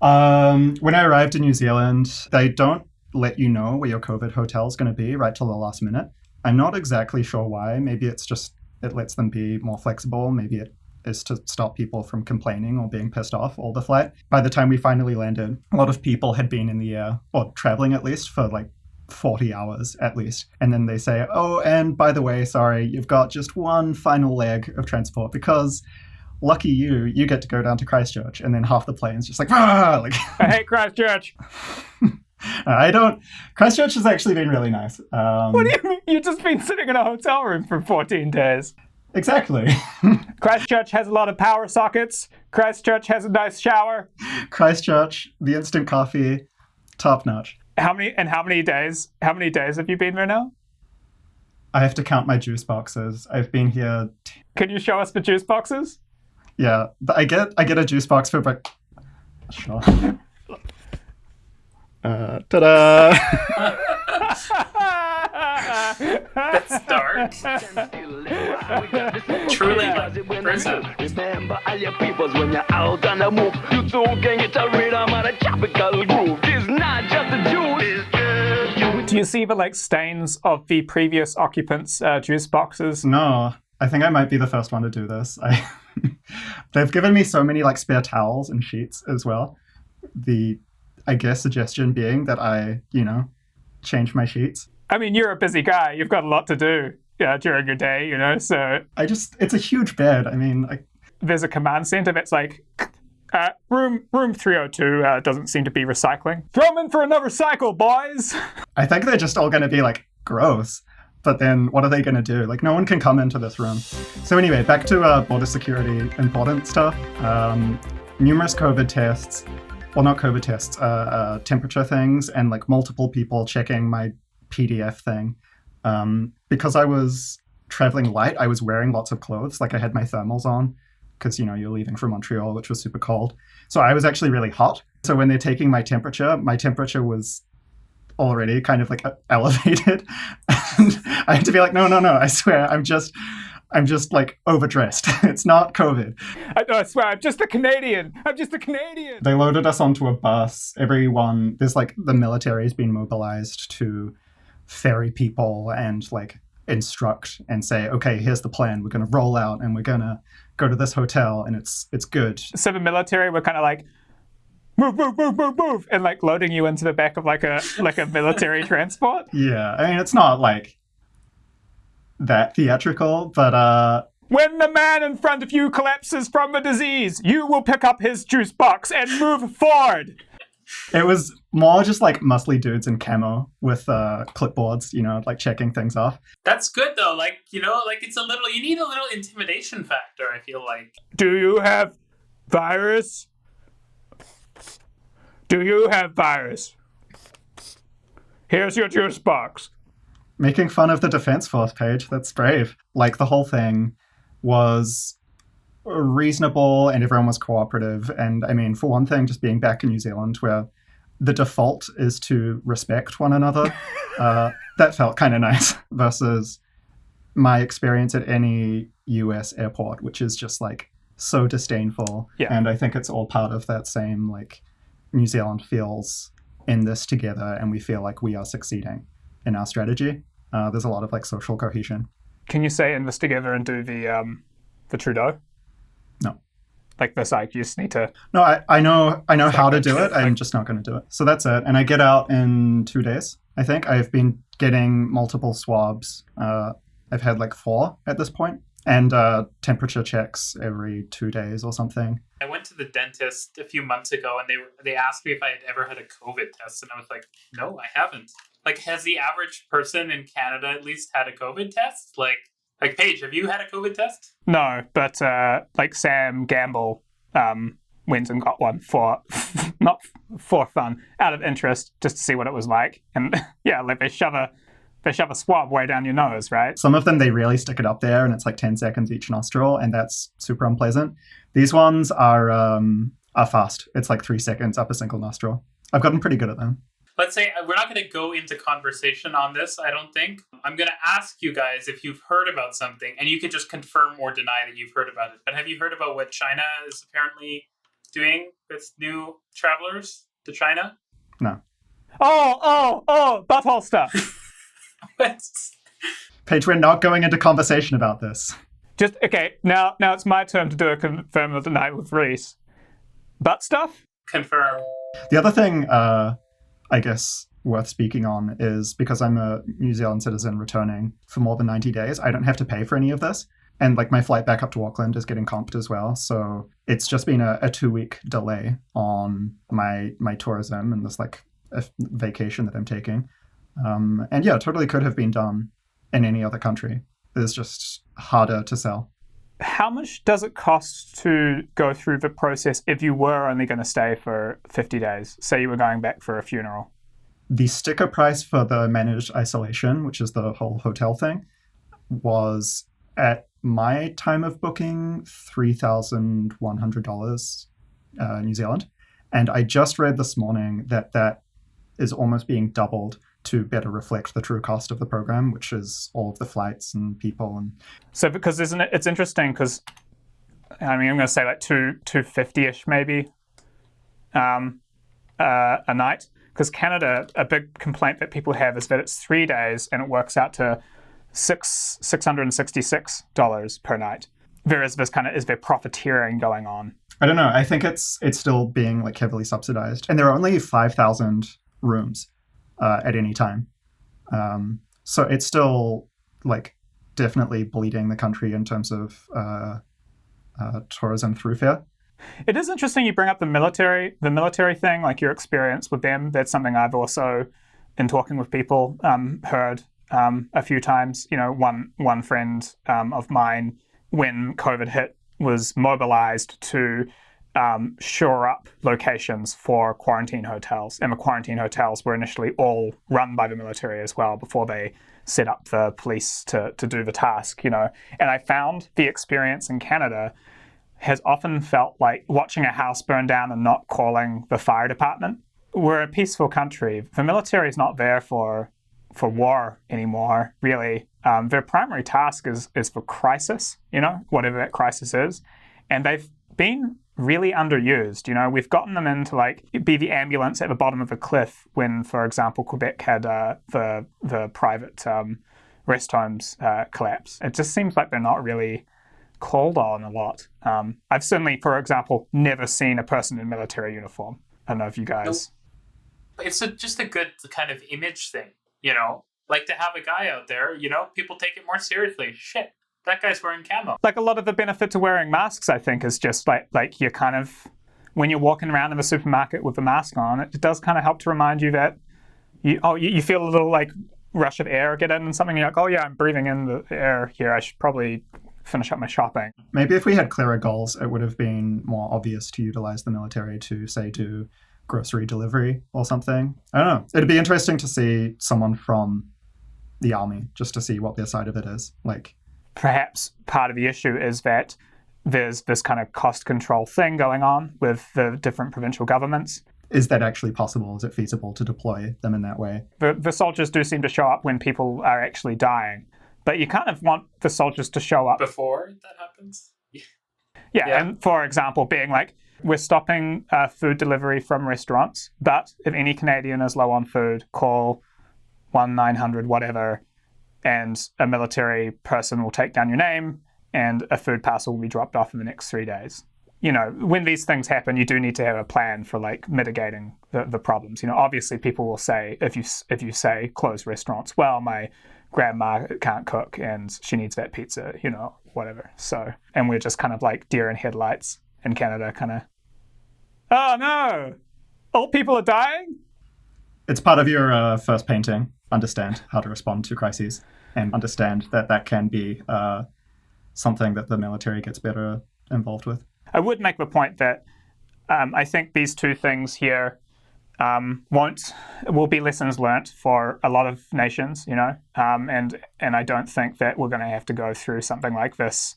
when I arrived in New Zealand, they don't let you know where your COVID hotel is going to be right till the last minute. I'm not exactly sure why. Maybe it's just it lets them be more flexible. Maybe it is to stop people from complaining or being pissed off all the flight. By the time we finally landed, a lot of people had been in the air, or traveling at least, for like 40 hours at least. And then they say, oh, and by the way, sorry, you've got just one final leg of transport because lucky you get to go down to Christchurch. And then half the plane's just like, ah! Like, I hate Christchurch. Christchurch has actually been really nice. What do you mean? You've just been sitting in a hotel room for 14 days. Exactly. Christchurch has a lot of power sockets. Christchurch has a nice shower. Christchurch, the instant coffee, top notch. How many days have you been there now? I have to count my juice boxes. I've been here. Can you show us the juice boxes? Yeah, but I get a juice box for breakfast. Sure. Ta-da! That's dark. Truly like prison. Remember all your peoples when you're out on the move. You too can get a rhythm and a tropical groove. It's not just a juice. Do you see the like stains of the previous occupants' juice boxes? No, I think I might be the first one to do this. They've given me so many like spare towels and sheets as well. I guess suggestion being that I, change my sheets. I mean, you're a busy guy. You've got a lot to do during your day, so... It's a huge bed. I mean... There's a command center that's like, room 302 doesn't seem to be recycling. Throw them in for another cycle, boys! I think they're just all going to be like, gross. But then what are they going to do? Like, no one can come into this room. So anyway, back to border security important stuff. Numerous COVID tests. Well, not COVID tests, temperature things, and like multiple people checking my PDF thing. Because I was traveling light, I was wearing lots of clothes. Like I had my thermals on because, you're leaving from Montreal, which was super cold. So I was actually really hot. So when they're taking my temperature was already kind of like elevated. And I had to be like, no, I swear, I'm just like overdressed. It's not COVID. I swear, I'm just a Canadian. They loaded us onto a bus. There's like the military's been mobilized to ferry people and like instruct and say, okay, here's the plan. We're going to roll out and we're going to go to this hotel and it's good. So the military were kind of like, move, and like loading you into the back of like a military transport? Yeah, I mean, it's not like that theatrical, but when the man in front of you collapses from the disease, you will pick up his juice box and move forward. It was more just like muscly dudes in camo with clipboards, like checking things off. That's good though. Like, it's you need a little intimidation factor, I feel like. Do you have virus? Here's your juice box. Making fun of the Defense Force, Paige. That's brave. Like, the whole thing was reasonable and everyone was cooperative. And I mean, for one thing, just being back in New Zealand where the default is to respect one another, that felt kind of nice versus my experience at any US airport, which is just like so disdainful. Yeah. And I think it's all part of that same, like, New Zealand feels in this together and we feel like we are succeeding in our strategy. There's a lot of like social cohesion. Can you say in this together and do the Trudeau? No. Like this, like you just need to... No, I know how to do it. I'm just not going to do it. So that's it. And I get out in 2 days, I think. I've been getting multiple swabs. I've had like 4 at this point. And temperature checks every 2 days or something. I went to the dentist a few months ago, and they asked me if I had ever had a COVID test, and I was like, no, I haven't. Like, has the average person in Canada at least had a COVID test? Like Paige, have you had a COVID test? No, but like Sam Gamble went and got one for not for fun, out of interest, just to see what it was like. And yeah, like they shove a swab way down your nose, right? Some of them, they really stick it up there, and it's like 10 seconds each nostril, and that's super unpleasant. These ones are fast. It's like 3 seconds up a single nostril. I've gotten pretty good at them. Let's say we're not going to go into conversation on this, I don't think. I'm going to ask you guys if you've heard about something, and you can just confirm or deny that you've heard about it. But have you heard about what China is apparently doing with new travelers to China? No. Oh, butthole stuff. Paige, we're not going into conversation about this. Just, okay, now it's my turn to do a confirm or deny with Reece. Butt stuff? Confirm. The other thing, I guess, worth speaking on is because I'm a New Zealand citizen returning for more than 90 days, I don't have to pay for any of this. And like my flight back up to Auckland is getting comped as well. So it's just been a 2-week delay on my tourism and this like a vacation that I'm taking. And yeah, it totally could have been done in any other country. It's just harder to sell. How much does it cost to go through the process if you were only going to stay for 50 days? Say you were going back for a funeral. The sticker price for the managed isolation, which is the whole hotel thing, was at my time of booking $3,100 New Zealand. And I just read this morning that is almost being doubled to better reflect the true cost of the program, which is all of the flights and people. And so, because it's interesting because, I mean, I'm going to say like $250-ish maybe a night. Because Canada, a big complaint that people have is that it's 3 days and it works out to $666 per night. Whereas is there profiteering going on? I don't know. I think it's still being like heavily subsidized, and there are only 5,000 rooms at any time. So it's still like definitely bleeding the country in terms of tourism throughfare. It is interesting you bring up the military thing, like your experience with them. That's something I've also, in talking with people, heard a few times. You know, one friend of mine, when COVID hit, was mobilized to shore up locations for quarantine hotels. And the quarantine hotels were initially all run by the military as well before they set up the police to do the task, you know. And I found the experience in Canada has often felt like watching a house burn down and not calling the fire department. We're a peaceful country. The military is not there for war anymore, really. Their primary task is for crisis, you know, whatever that crisis is. And they've been really underused. You know, we've gotten them in to like be the ambulance at the bottom of a cliff when, for example, Quebec had the private rest homes collapse. It just seems like they're not really called on a lot. I've certainly, for example, never seen a person in military uniform. I don't know if you guys... It's just a good kind of image thing, you know? Like to have a guy out there, you know, people take it more seriously. Shit, that guy's wearing camo. Like a lot of the benefit to wearing masks, I think, is just like you're kind of, when you're walking around in the supermarket with the mask on, it does kind of help to remind you that you feel a little like rush of air get in and something. You're like, oh yeah, I'm breathing in the air here. I should probably finish up my shopping. Maybe if we had clearer goals, it would have been more obvious to utilize the military to, say, do grocery delivery or something. I don't know. It'd be interesting to see someone from the army just to see what their side of it is. Like, perhaps part of the issue is that there's this kind of cost control thing going on with the different provincial governments. Is that actually possible? Is it feasible to deploy them in that way? The soldiers do seem to show up when people are actually dying, but you kind of want the soldiers to show up before that happens. Yeah, and for example, being like, we're stopping food delivery from restaurants, but if any Canadian is low on food, call 1-900 whatever, and a military person will take down your name and a food parcel will be dropped off in the next 3 days. You know, when these things happen, you do need to have a plan for like mitigating the problems. You know, obviously people will say, if you say close restaurants, well, my grandma can't cook and she needs that pizza, whatever. So, and we're just kind of like deer in headlights in Canada, kind of, oh no, old people are dying? It's part of your first painting, understand how to respond to crises and understand that can be something that the military gets better involved with. I would make the point that I think these two things here will be lessons learnt for a lot of nations, and I don't think that we're going to have to go through something like this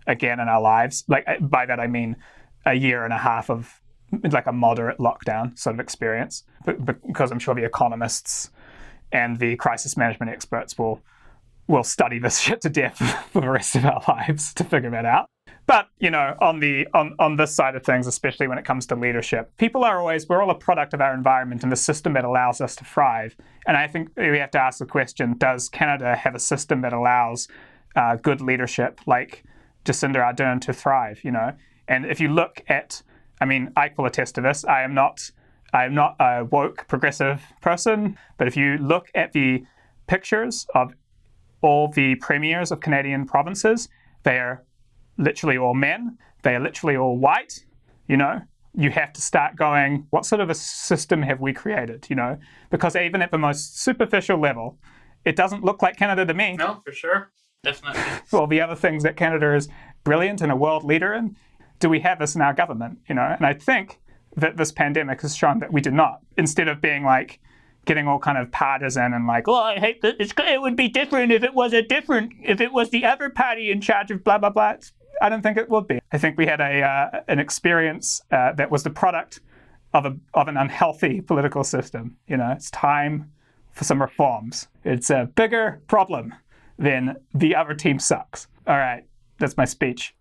again in our lives. Like, by that I mean a year and a half of like a moderate lockdown sort of experience, because I'm sure the economists and the crisis management experts will study this shit to death for the rest of our lives to figure that out. But, on this side of things, especially when it comes to leadership, we're all a product of our environment and the system that allows us to thrive. And I think we have to ask the question, does Canada have a system that allows good leadership like Jacinda Ardern to thrive, And if you look at, I will attest to this, I am not a woke progressive person, but if you look at the pictures of all the premiers of Canadian provinces, they are literally all men. They are literally all white. You have to start going, what sort of a system have we created? Because even at the most superficial level, it doesn't look like Canada to me. No, for sure. Definitely. Well, the other things that Canada is brilliant and a world leader in, do we have this in our government? And I think that this pandemic has shown that we do not. Instead of being like, getting all kind of partisan and like, oh, I hate that. It would be different if it was the other party in charge of blah, blah, blah. I don't think it would be. I think we had an experience that was the product of an unhealthy political system. It's time for some reforms. It's a bigger problem than the other team sucks. All right, that's my speech.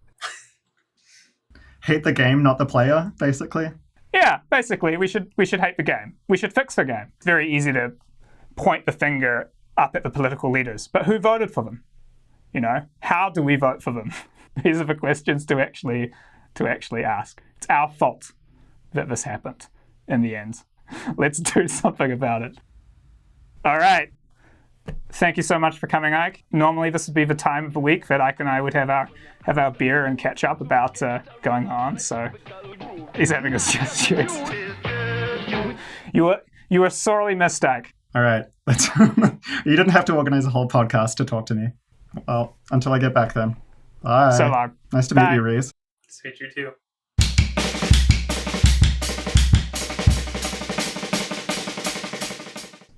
Hate the game, not the player, basically. Yeah, basically, we should hate the game. We should fix the game. It's very easy to point the finger up at the political leaders, but who voted for them? How do we vote for them? These are the questions to actually ask. It's our fault that this happened in the end. Let's do something about it. All right. Thank you so much for coming, Ike. Normally this would be the time of the week that Ike and I would have our beer and catch up about going on. So he's having us just you were sorely missed, Ike. All right. You didn't have to organize a whole podcast to talk to me. Well, until I get back then. Bye. So long. Nice to Bye. meet you, Reece. Nice to meet you too.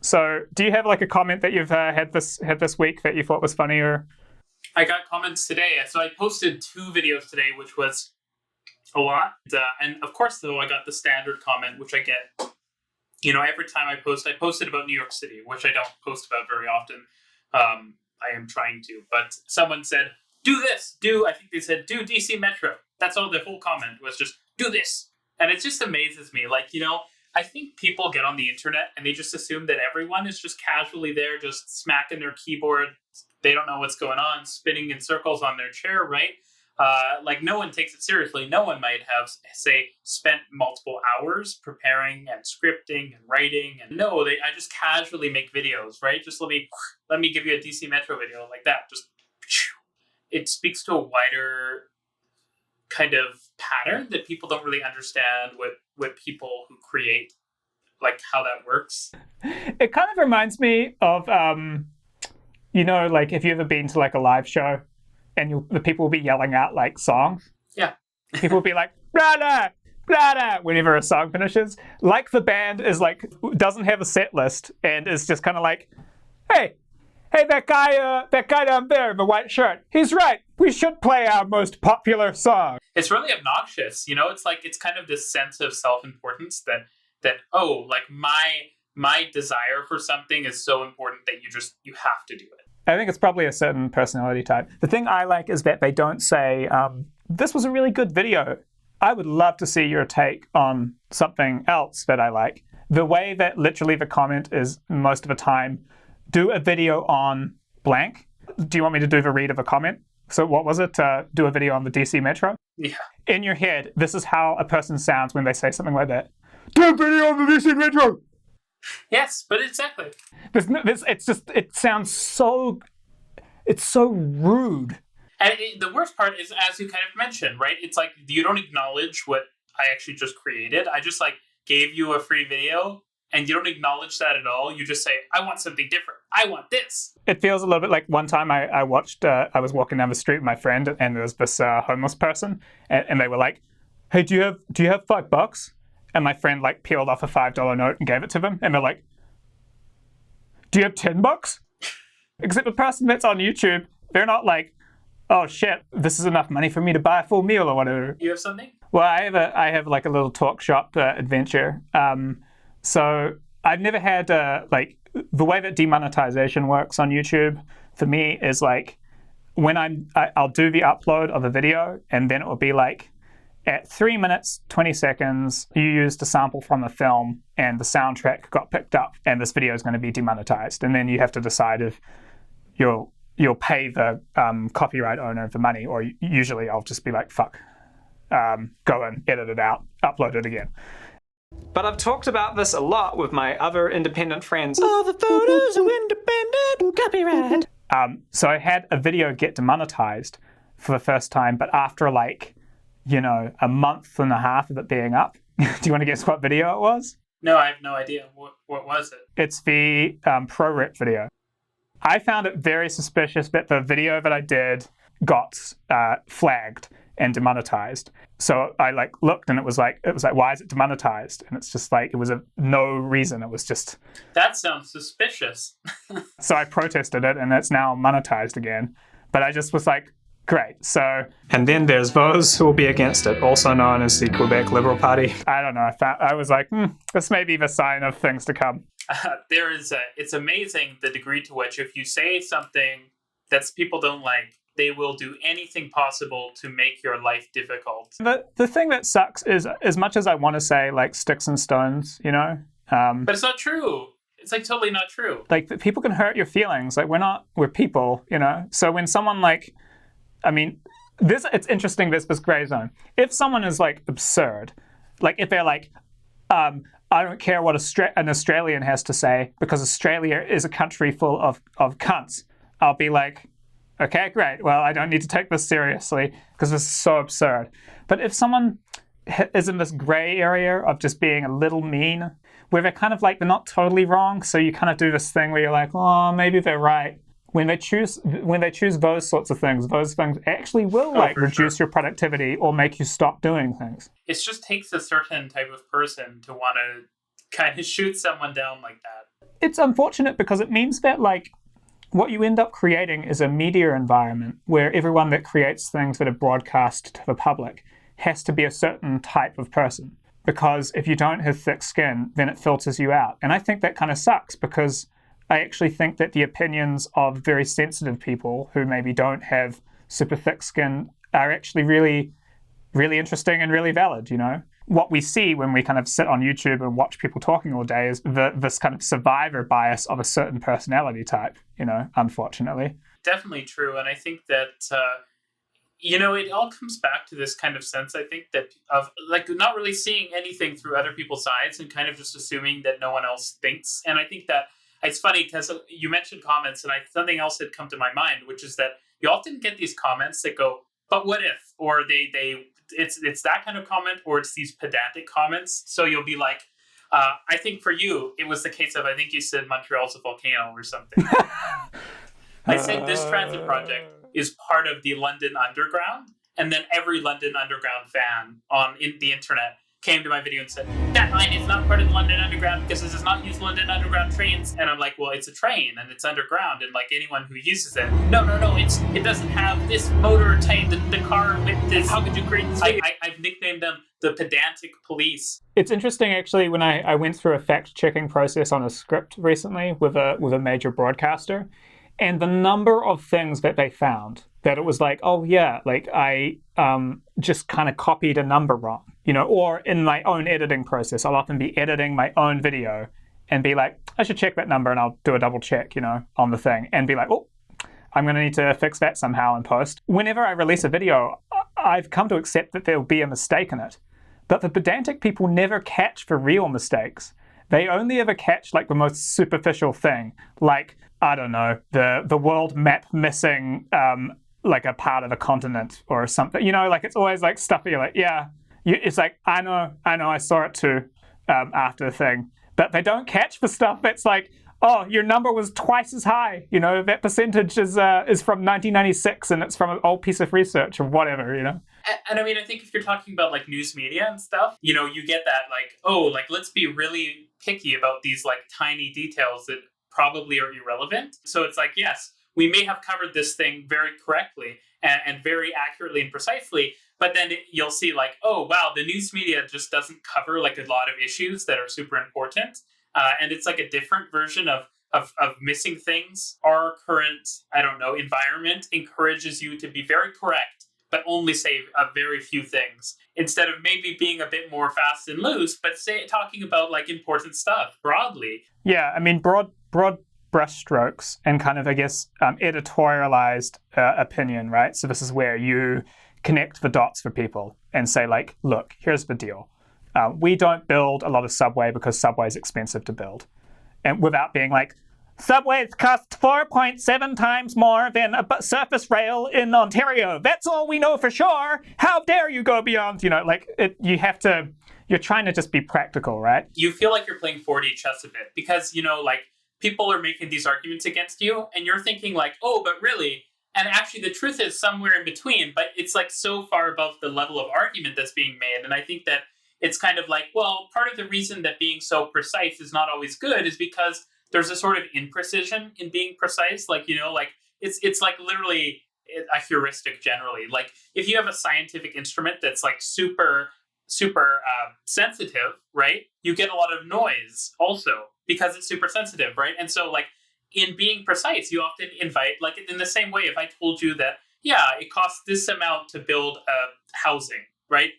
So, do you have like a comment that you've had this week that you thought was funny, or? I got comments today. So I posted 2 videos today, which was a lot. And of course, though, I got the standard comment, which I get, every time I posted about New York City, which I don't post about very often. I am trying to, but someone said, do this, I think they said, do DC Metro. That's all the whole comment was, just do this. And it just amazes me. Like, I think people get on the internet and they just assume that everyone is just casually there, just smacking their keyboard. They don't know what's going on, spinning in circles on their chair, right? Like, no one takes it seriously. No one might have, say, spent multiple hours preparing and scripting and writing. And no, I just casually make videos, right? Just let me give you a DC Metro video like that. Just, it speaks to a wider kind of pattern that people don't really understand what people who create, like how that works. It kind of reminds me of, like if you've ever been to like a live show and the people will be yelling out like songs. Yeah. People will be like, blah, blah, blah, blah, whenever a song finishes. Like the band is like, doesn't have a set list and is just kind of like, hey, that guy down there in the white shirt, he's right. We should play our most popular song. It's really obnoxious. It's like, it's kind of this sense of self-importance that like my desire for something is so important that you have to do it. I think it's probably a certain personality type. The thing I like is that they don't say, this was a really good video. I would love to see your take on something else that I like. The way that literally the comment is most of the time, do a video on blank. Do you want me to do the read of a comment? So what was it? Do a video on the DC Metro? Yeah. In your head, this is how a person sounds when they say something like that. Do a video on the DC Metro! Yes, but exactly. It sounds so, it's so rude. And the worst part is, as you kind of mentioned, right? It's like you don't acknowledge what I actually just created. I just like gave you a free video, and you don't acknowledge that at all. You just say, I want something different. I want this. It feels a little bit like one time I watched, I was walking down the street with my friend, and there was this homeless person, and they were like, hey, do you have $5? And my friend like peeled off a $5 note and gave it to them, and they're like, do you have $10? Except the person that's on YouTube, they're not like, oh shit, this is enough money for me to buy a full meal or whatever. You have something? Well, I have like a little talk shop adventure. So I've never had like the way that demonetization works on YouTube for me is like when I'll do the upload of a video, and then it will be like at 3 minutes 20 seconds you used a sample from a film and the soundtrack got picked up, and this video is going to be demonetized, and then you have to decide if you'll pay the copyright owner the money, or usually I'll just be like, fuck, go and edit it out, upload it again. But I've talked about this a lot with my other independent friends. All the photos are independent copyright. So I had a video get demonetized for the first time, but after like, a month and a half of it being up. Do you want to guess what video it was? No, I have no idea. What was it? It's the pro rep video. I found it very suspicious that the video that I did got flagged and demonetized. So I like looked, and it was like, why is it demonetized? And it's just like, it was no reason. It was just. That sounds suspicious. So I protested it, and it's now monetized again. But I just was like, great. So, and then there's those who will be against it, also known as the Quebec Liberal Party. I don't know. I was like, this may be the sign of things to come. It's amazing the degree to which if you say something that people don't like, they will do anything possible to make your life difficult. The thing that sucks is, as much as I want to say like sticks and stones, but it's not true. It's like totally not true. Like people can hurt your feelings. Like we're people, So when someone like, it's interesting. There's this gray zone. If someone is like absurd, like if they're like, I don't care what an Australian has to say because Australia is a country full of cunts, I'll be like, okay, great. Well, I don't need to take this seriously because this is so absurd. But if someone is in this gray area of just being a little mean, where they're kind of like, they're not totally wrong, so you kind of do this thing where you're like, oh, maybe they're right. When they choose those sorts of things, those things actually will reduce your productivity or make you stop doing things. It just takes a certain type of person to want to kind of shoot someone down like that. It's unfortunate because it means that like what you end up creating is a media environment where everyone that creates things that are broadcast to the public has to be a certain type of person. Because if you don't have thick skin, then it filters you out. And I think that kind of sucks because I actually think that the opinions of very sensitive people who maybe don't have super thick skin are actually really, really interesting and really valid, What we see when we kind of sit on YouTube and watch people talking all day is this kind of survivor bias of a certain personality type, unfortunately. Definitely true. And I think that, it all comes back to this kind of sense, I think, that of like not really seeing anything through other people's eyes and kind of just assuming that no one else thinks. And I think that it's funny because you mentioned comments, and something else had come to my mind, which is that you often get these comments that go, but what if? Or it's that kind of comment, or it's these pedantic comments. So you'll be like, I think for you, it was the case of, I think you said Montreal's a volcano or something. I said this transit project is part of the London Underground. And then every London Underground fan on the internet came to my video and said, that line is not part of the London Underground because it does not use London Underground trains. And I'm like, well, it's a train and it's underground, and like anyone who uses it, no, it doesn't have this motor type, the car with this. How could you create this? I've nicknamed them the pedantic police. It's interesting actually, when I went through a fact-checking process on a script recently with a major broadcaster, and the number of things that they found that it was like, oh yeah, like I just kind of copied a number wrong, or in my own editing process, I'll often be editing my own video and be like, I should check that number, and I'll do a double check, on the thing, and be like, oh, I'm going to need to fix that somehow in post. Whenever I release a video, I've come to accept that there'll be a mistake in it. But the pedantic people never catch for real mistakes. they only ever catch like the most superficial thing, like, I don't know, the world map missing like a part of a continent or something. You know, like it's always like stuff that you're like, yeah, it's like, I know, I saw it too after the thing. But they don't catch the stuff that's like, oh, your number was twice as high. You know, that percentage is from 1996 and it's from an old piece of research or whatever, you know? And I mean, I think if you're talking about like news media and stuff, you know, you get that like, oh, like let's be really picky about these like tiny details that probably are irrelevant. So it's like, yes, we may have covered this thing very correctly and very accurately and precisely, but then you'll see like, oh, wow, the news media just doesn't cover like a lot of issues that are super important. And it's like a different version of missing things. Our current, I don't know, environment encourages you to be very correct, but only say a very few things instead of maybe being a bit more fast and loose, but talking about like important stuff broadly. Yeah, I mean, broad brushstrokes and kind of, I guess, editorialized opinion, right? So this is where you connect the dots for people and say like, look, here's the deal. We don't build a lot of subway because subway is expensive to build. And without being like, subways cost 4.7 times more than a surface rail in Ontario. That's all we know for sure. How dare you go beyond, you know, like you're trying to just be practical, right? You feel like you're playing 4D chess a bit because, you know, like people are making these arguments against you and you're thinking like, oh, but really? And actually the truth is somewhere in between, but it's like so far above the level of argument that's being made. And I think that it's kind of like, well, part of the reason that being so precise is not always good is because there's a sort of imprecision in being precise. Like, you know, like it's like literally a heuristic generally. Like if you have a scientific instrument that's like super sensitive, right? You get a lot of noise also because it's super sensitive, right? And so like in being precise, you often invite, like in the same way, if I told you that, yeah, it costs this amount to build housing, right?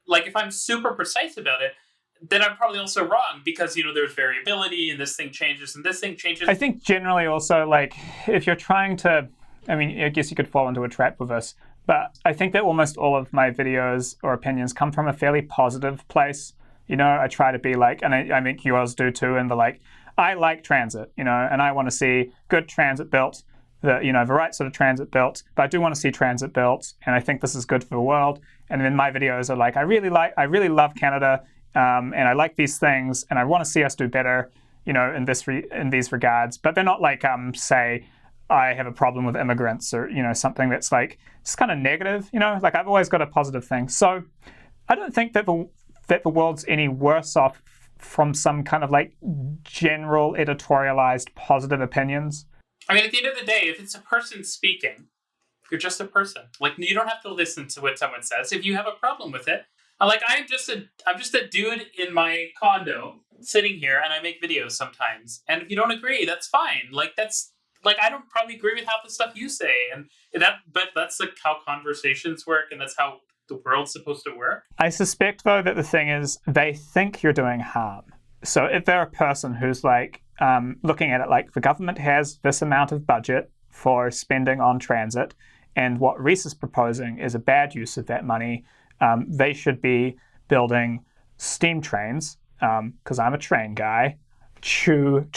Like if I'm super precise about it, then I'm probably also wrong because, you know, there's variability and this thing changes and this thing changes. I think generally also like if you're trying to, I mean, I guess you could fall into a trap with this, but I think that almost all of my videos or opinions come from a fairly positive place. You know, I try to be like, and I think yours do too, and the like, I like transit, you know, and I want to see good transit built, the right sort of transit built, but I do want to see transit built, and I think this is good for the world. And then my videos are like, I really love Canada, and I like these things, and I want to see us do better, you know, in these regards. But they're not like, say, I have a problem with immigrants or, you know, something that's like just kind of negative, you know. Like I've always got a positive thing. So I don't think that the world's any worse off from some kind of like general editorialized positive opinions. I mean, at the end of the day, if it's a person speaking, you're just a person. Like, you don't have to listen to what someone says. If you have a problem with it, I'm just a dude in my condo sitting here, and I make videos sometimes. And if you don't agree, that's fine. Like, that's like I don't probably agree with half the stuff you say, but that's like how conversations work, and that's how the world's supposed to work. I suspect though that the thing is they think you're doing harm. So if they're a person who's like looking at it like the government has this amount of budget for spending on transit, and what Reece is proposing is a bad use of that money, they should be building steam trains, because I'm a train guy. Choo.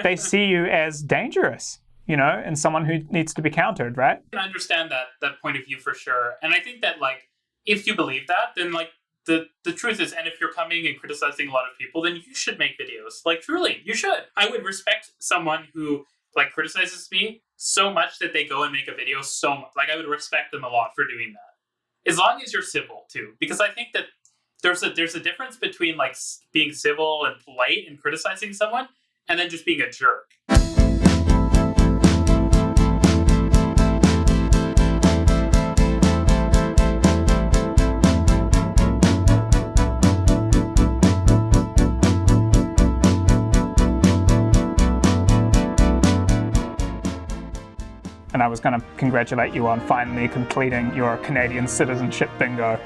They see you as dangerous, you know, and someone who needs to be countered, right? I understand that point of view for sure. And I think that, like, if you believe that, then, like, the truth is, and if you're coming and criticizing a lot of people, then you should make videos. Like, truly, you should. I would respect someone who, like, criticizes me so much that they go and make a video so much. Like, I would respect them a lot for doing that. As long as you're civil, too. Because I think that there's a difference between, like, being civil and polite and criticizing someone and then just being a jerk. And I was going to congratulate you on finally completing your Canadian citizenship bingo.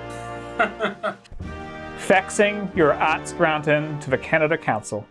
Faxing your arts grant in to the Canada Council.